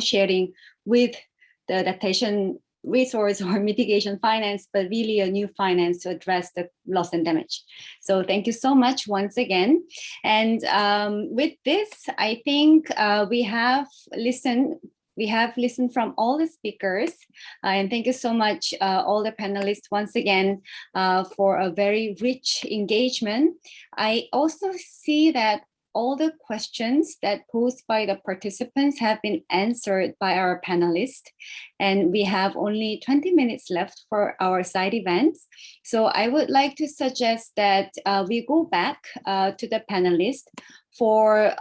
sharing with the adaptation resource or mitigation finance, but really a new finance to address the loss and damage. So thank you so much once again. And with this, I think we have listened from all the speakers, and thank you so much, all the panelists once again, for a very rich engagement. I also see that all the questions that posed by the participants have been answered by our panelists, and we have only 20 minutes left for our side events. So I would like to suggest that we go back to the panelists for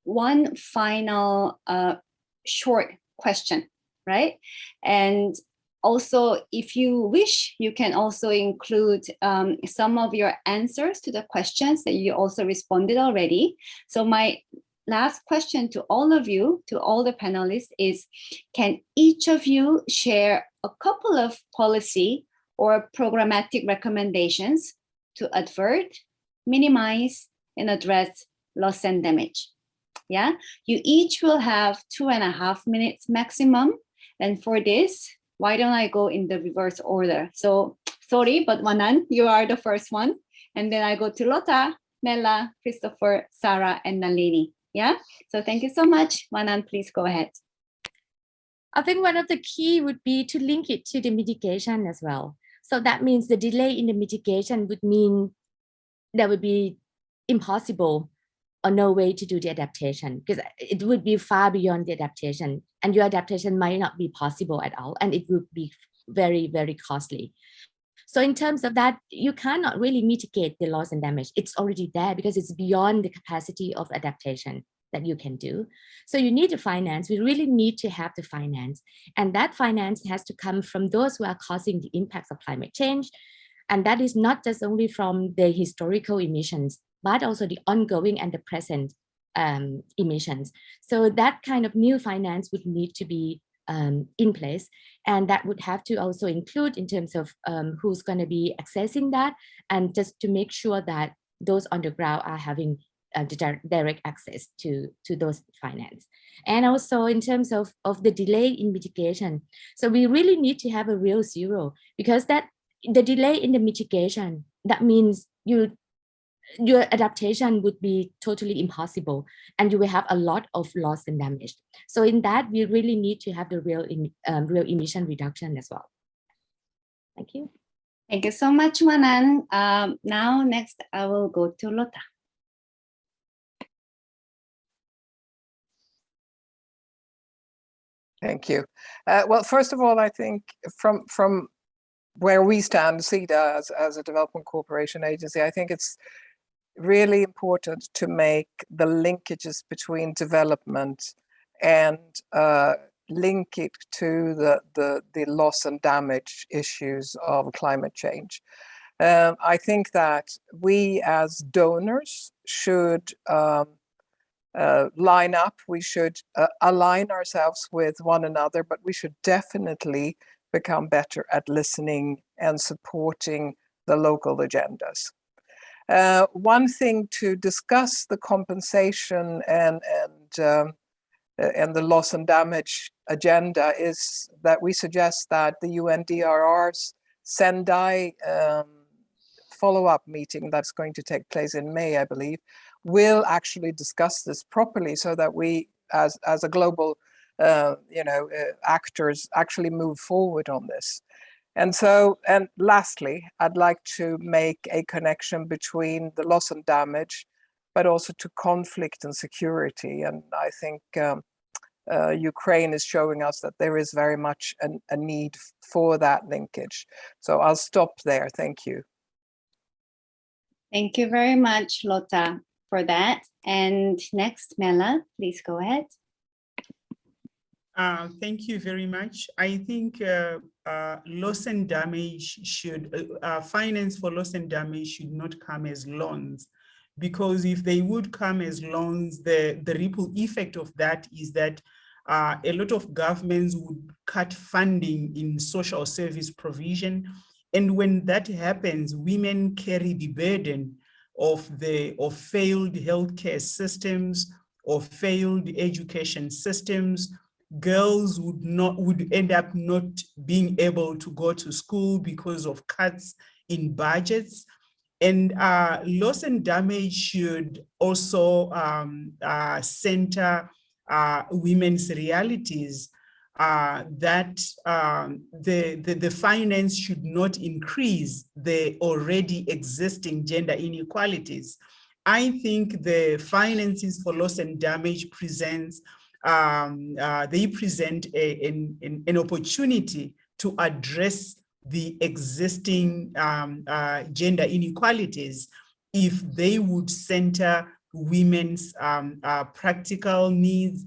one final short question, right? And also, if you wish, you can also include some of your answers to the questions that you also responded already. So my last question to all of you, to all the panelists, is can each of you share a couple of policy or programmatic recommendations to avert, minimize, and address loss and damage? Yeah, you each will have 2.5 minutes maximum. And for this, why don't I go in the reverse order? So sorry, but Wanan, you are the first one. And then I go to Lotta, Mela, Christopher, Sarah, and Nalini. Yeah, so thank you so much. Wanan, please go ahead. I think one of the key would be to link it to the mitigation as well. So that means the delay in the mitigation would mean there would be impossible or no way to do the adaptation, because it would be far beyond the adaptation, and your adaptation might not be possible at all, and it would be very, very costly. So in terms of that, you cannot really mitigate the loss and damage. It's already there because it's beyond the capacity of adaptation that you can do. So you need the finance. We really need to have the finance, and that finance has to come from those who are causing the impacts of climate change. And that is not just only from the historical emissions, but also the ongoing and the present emissions. So that kind of new finance would need to be in place, and that would have to also include in terms of who's going to be accessing that, and just to make sure that those on the ground are having direct access to those finance. And also in terms of the delay in mitigation, so we really need to have a real zero, because that the delay in the mitigation, that means your adaptation would be totally impossible, and you will have a lot of loss and damage. So in that, we really need to have the real emission reduction as well. Thank you. Thank you so much, Wanan. Now, next, I will go to Lotta. Thank you. Well, first of all, I think from where we stand, CEDAW as a development cooperation agency, I think it's really important to make the linkages between development and link it to the loss and damage issues of climate change. I think that we as donors should line up, we should align ourselves with one another, but we should definitely become better at listening and supporting the local agendas. One thing to discuss the compensation and the loss and damage agenda is that we suggest that the UNDRR's Sendai follow-up meeting that's going to take place in May, I believe, will actually discuss this properly, so that we as a global actors actually move forward on this. And so, and lastly, I'd like to make a connection between the loss and damage, but also to conflict and security. And I think Ukraine is showing us that there is very much a need for that linkage. So I'll stop there. Thank you. Thank you very much, Lotta, for that. And next, Mela, please go ahead. Thank you very much. I think loss and damage should, finance for loss and damage should not come as loans, because if they would come as loans, the ripple effect of that is that a lot of governments would cut funding in social service provision. And when that happens, women carry the burden of failed healthcare systems, of failed education systems, girls would end up not being able to go to school because of cuts in budgets. And loss and damage should also center women's realities, that the finance should not increase the already existing gender inequalities. I think the finances for loss and damage presents, they present an opportunity to address the existing gender inequalities if they would center women's practical needs,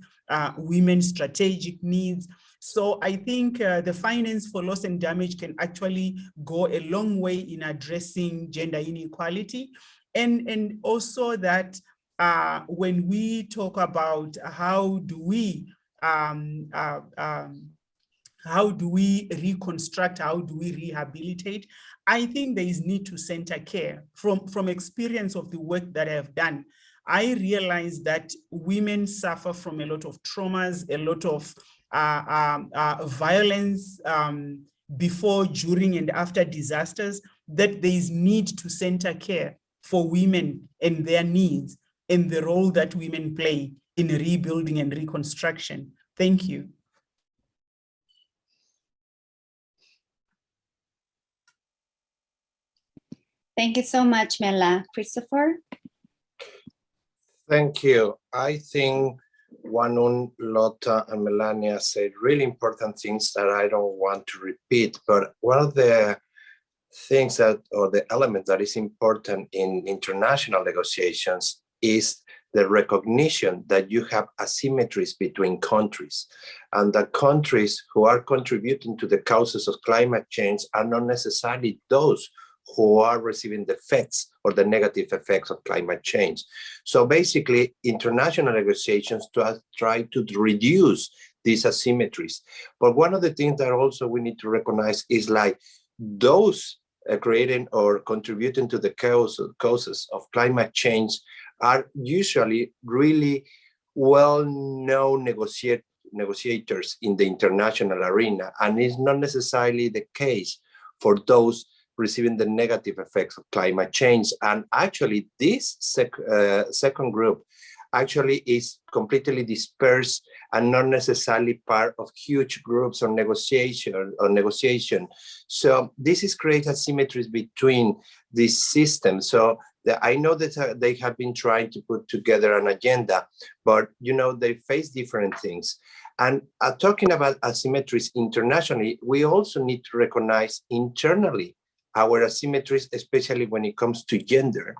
women's strategic needs. So I think the finance for loss and damage can actually go a long way in addressing gender inequality. And also that when we talk about how do we reconstruct, how do we rehabilitate, I think there is need to center care. From experience of the work that I have done, I realize that women suffer from a lot of traumas, a lot of violence before, during, and after disasters, that there is need to center care for women and their needs and the role that women play in rebuilding and reconstruction. Thank you. Thank you so much, Mela. Christopher? Thank you. I think Wanun, Lotta, and Melania said really important things that I don't want to repeat, but one of the things that, or the element that is important in international negotiations is the recognition that you have asymmetries between countries, and that countries who are contributing to the causes of climate change are not necessarily those who are receiving the effects or the negative effects of climate change. So basically, international negotiations try to reduce these asymmetries. But one of the things that also we need to recognize is like those creating or contributing to the causes of climate change are usually really well-known negotiators in the international arena, and it's not necessarily the case for those receiving the negative effects of climate change. And actually, this second group actually is completely dispersed and not necessarily part of huge groups or negotiation. So this is creating asymmetries between these systems. So I know that they have been trying to put together an agenda, but they face different things. And talking about asymmetries internationally, we also need to recognize internally our asymmetries, especially when it comes to gender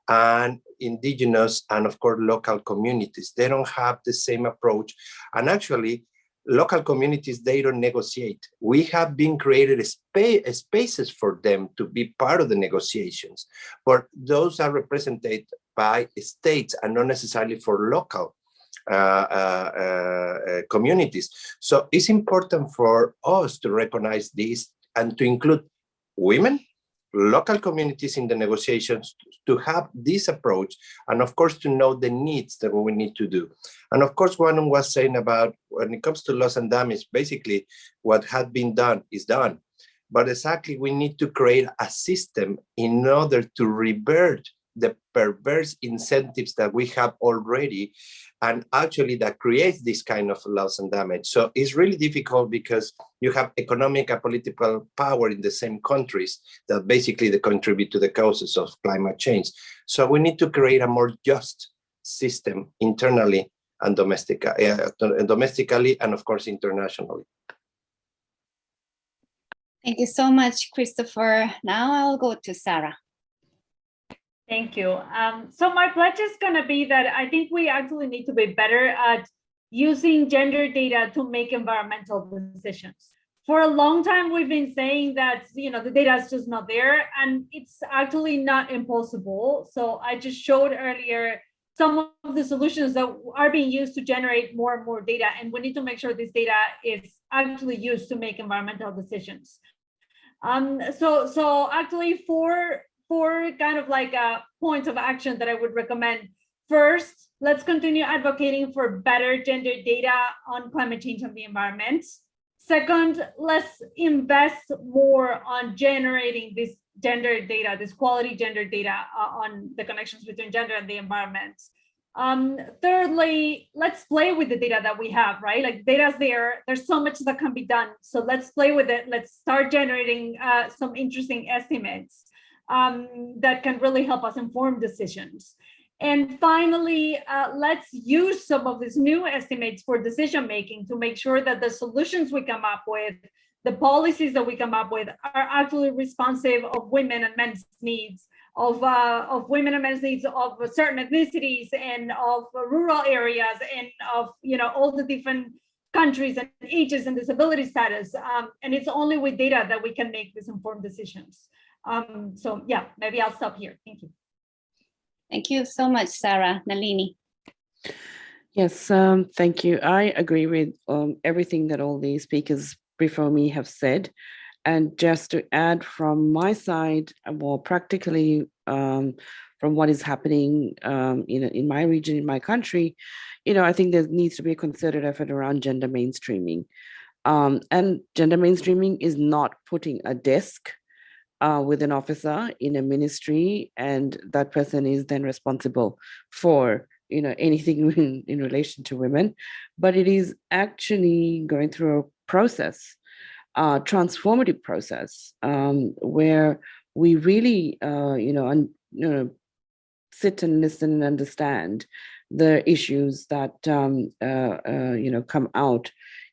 and indigenous and of course local communities. They don't have the same approach. And actually, local communities, they don't negotiate. We have been created spaces for them to be part of the negotiations, but those are represented by states and not necessarily for local communities. So it's important for us to recognize this and to include women, local communities in the negotiations, to have this approach, and of course to know the needs that we need to do. And of course, one was saying about when it comes to loss and damage, basically what had been done is done. But exactly, we need to create a system in order to revert the perverse incentives that we have already, and actually that creates this kind of loss and damage. So it's really difficult because you have economic and political power in the same countries that basically they contribute to the causes of climate change. So we need to create a more just system internally and domestically and of course internationally. Thank you so much, Christopher. Now I'll go to Sarah. Thank you. So my pledge is going to be that I think we actually need to be better at using gender data to make environmental decisions. For a long time, we've been saying that the data is just not there, and it's actually not impossible. So I just showed earlier some of the solutions that are being used to generate more and more data, and we need to make sure this data is actually used to make environmental decisions. So actually four kind of like points of action that I would recommend. First, let's continue advocating for better gender data on climate change and the environment. Second, let's invest more on generating this gender data, this quality gender data on the connections between gender and the environment. Thirdly, let's play with the data that we have, right? Like data's there, there's so much that can be done. So let's play with it. Let's start generating some interesting estimates that can really help us inform decisions. And finally, let's use some of these new estimates for decision making to make sure that the solutions we come up with, the policies that we come up with, are actually responsive of women and men's needs, of women and men's needs of certain ethnicities and of rural areas and of all the different countries and ages and disability status. And it's only with data that we can make these informed decisions. So yeah, maybe I'll stop here. Thank you. Thank you so much, Sarah. Nalini. Yes, thank you. I agree with everything that all the speakers before me have said. And just to add from my side, more practically from what is happening in my region, in my country, I think there needs to be a concerted effort around gender mainstreaming. And gender mainstreaming is not putting a desk with an officer in a ministry, and that person is then responsible for anything in relation to women, but it is actually going through a process, transformative process, where we really sit and listen and understand the issues that come out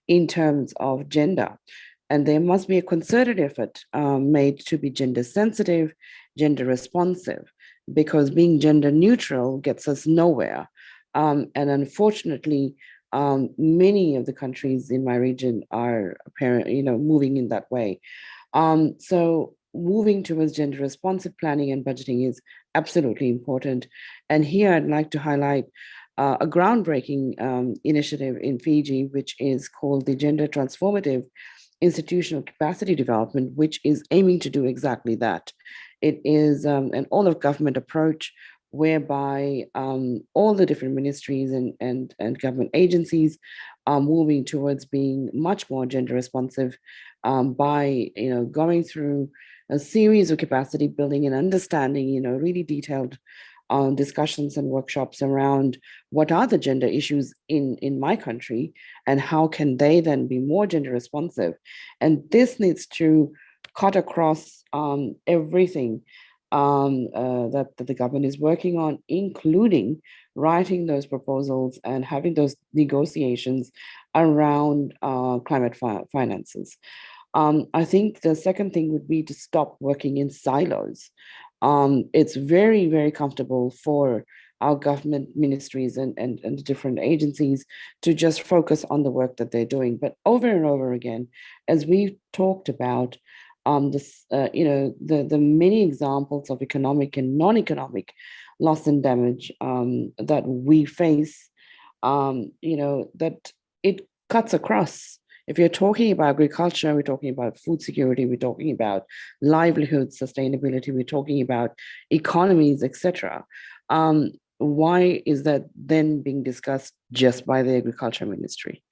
in terms of gender. And there must be a concerted effort made to be gender sensitive, gender responsive, because being gender neutral gets us nowhere. And unfortunately, many of the countries in my region are moving in that way. So moving towards gender responsive planning and budgeting is absolutely important. And here I'd like to highlight a groundbreaking initiative in Fiji, which is called the Gender Transformative Institutional Capacity Development, which is aiming to do exactly that. It is an all-of-government approach whereby all the different ministries and government agencies are moving towards being much more gender responsive by going through a series of capacity building and understanding, really detailed discussions and workshops around what are the gender issues in my country and how can they then be more gender responsive. And this needs to cut across everything that the government is working on, including writing those proposals and having those negotiations around climate finances. I think the second thing would be to stop working in silos. It's very, very comfortable for our government ministries and different agencies to just focus on the work that they're doing. But over and over again, as we've talked about, the many examples of economic and non-economic loss and damage that we face, that it cuts across. If you're talking about agriculture, we're talking about food security, we're talking about livelihood sustainability, we're talking about economies, etc. Why is that then being discussed just by the agriculture ministry?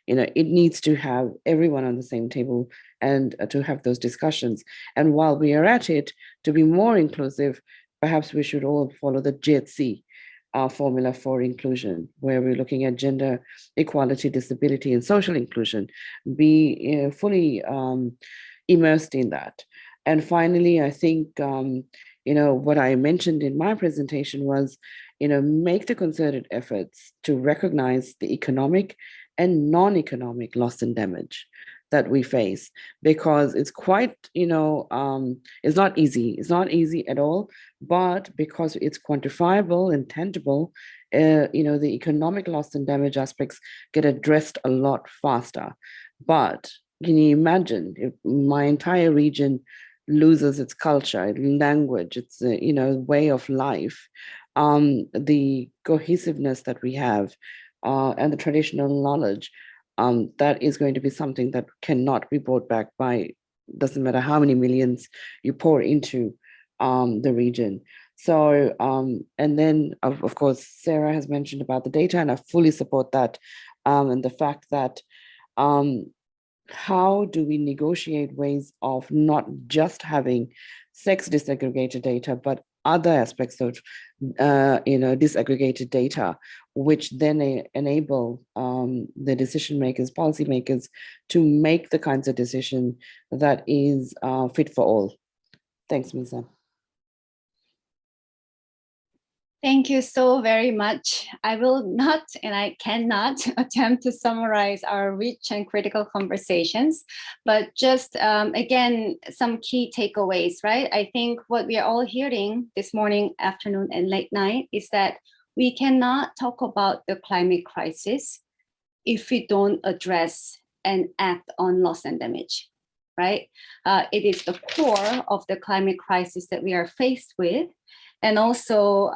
It needs to have everyone on the same table and to have those discussions. And while we are at it, to be more inclusive, perhaps we should all follow the GHC formula for inclusion, where we're looking at gender equality, disability, and social inclusion, be fully immersed in that. And finally, I think, what I mentioned in my presentation was, make the concerted efforts to recognize the economic and non-economic loss and damage that we face, because it's quite, it's not easy. It's not easy at all, but because it's quantifiable and tangible, the economic loss and damage aspects get addressed a lot faster. But can you imagine if my entire region loses its culture, language, its way of life, the cohesiveness that we have, and the traditional knowledge, that is going to be something that cannot be brought back by, doesn't matter how many millions you pour into the region. So, and then of course, Sarah has mentioned about the data, and I fully support that. And the fact that how do we negotiate ways of not just having sex disaggregated data, but other aspects of disaggregated data, which then enable the decision makers, policymakers, to make the kinds of decision that is fit for all. Thanks, Misa. Thank you so very much. I will not, and I cannot attempt to summarize our rich and critical conversations, but just again, some key takeaways, right? I think what we are all hearing this morning, afternoon, and late night is that we cannot talk about the climate crisis if we don't address and act on loss and damage, right? It is the core of the climate crisis that we are faced with. And also,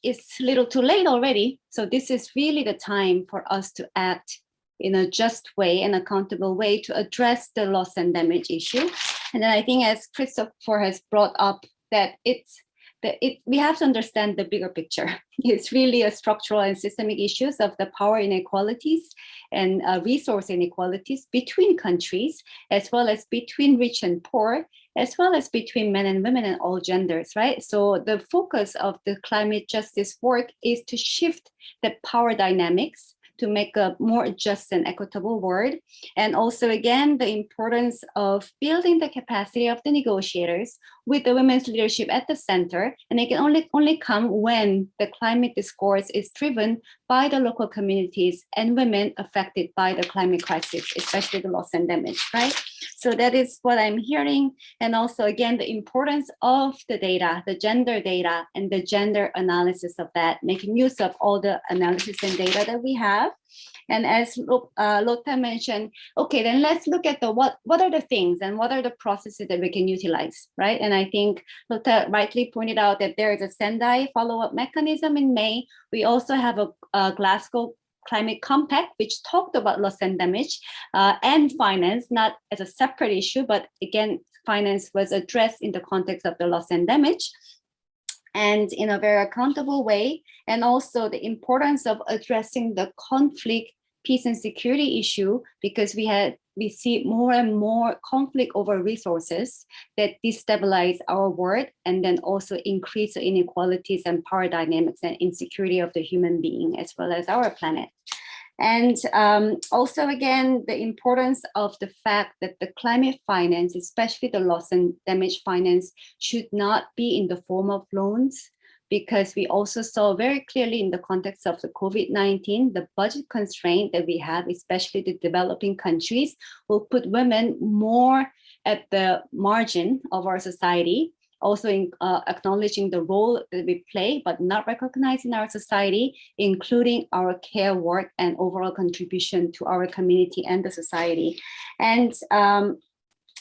it's a little too late already. So this is really the time for us to act in a just way and accountable way to address the loss and damage issue. And then I think, as Christopher has brought up, that we have to understand the bigger picture. It's really a structural and systemic issues of the power inequalities and resource inequalities between countries, as well as between rich and poor, as well as between men and women and all genders, right? So the focus of the climate justice work is to shift the power dynamics to make a more just and equitable world. And also, again, the importance of building the capacity of the negotiators with the women's leadership at the center. And it can only come when the climate discourse is driven by the local communities and women affected by the climate crisis, especially the loss and damage, right? So that is what I'm hearing. And also, again, the importance of the data, the gender data, and the gender analysis of that, making use of all the analysis and data that we have. And as Lotta mentioned, okay, then let's look at the what are the things and what are the processes that we can utilize, right? And I think Lotta rightly pointed out that there is a Sendai follow-up mechanism in May. We also have a Glasgow Climate Compact, which talked about loss and damage and finance, not as a separate issue, but again, finance was addressed in the context of the loss and damage, and in a very accountable way. And also the importance of addressing the conflict, peace and security issue, because we see more and more conflict over resources that destabilize our world and then also increase the inequalities and power dynamics and insecurity of the human being as well as our planet. And also, again, the importance of the fact that the climate finance, especially the loss and damage finance, should not be in the form of loans, because we also saw very clearly in the context of the COVID-19, the budget constraint that we have, especially the developing countries, will put women more at the margin of our society. Also in acknowledging the role that we play, but not recognized in our society, including our care work and overall contribution to our community and the society. And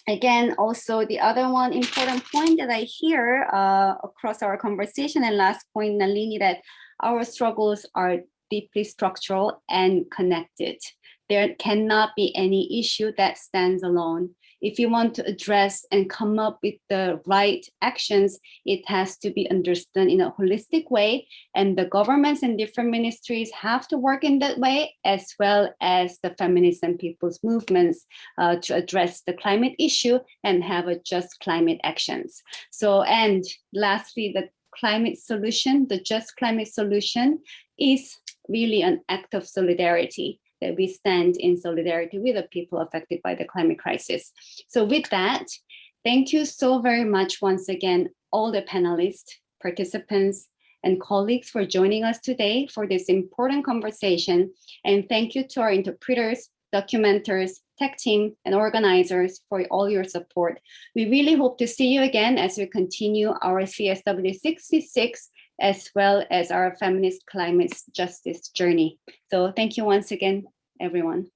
again, also the other one important point that I hear across our conversation, and last point, Nalini, that our struggles are deeply structural and connected. There cannot be any issue that stands alone. If you want to address and come up with the right actions, it has to be understood in a holistic way. And the governments and different ministries have to work in that way, as well as the feminist and people's movements to address the climate issue and have a just climate actions. So, and lastly, the climate solution, the just climate solution is really an act of solidarity, that we stand in solidarity with the people affected by the climate crisis. So with that, thank you so very much once again, all the panelists, participants, and colleagues for joining us today for this important conversation. And thank you to our interpreters, documenters, tech team, and organizers for all your support. We really hope to see you again as we continue our CSW66 as well as our feminist climate justice journey. So thank you once again, everyone.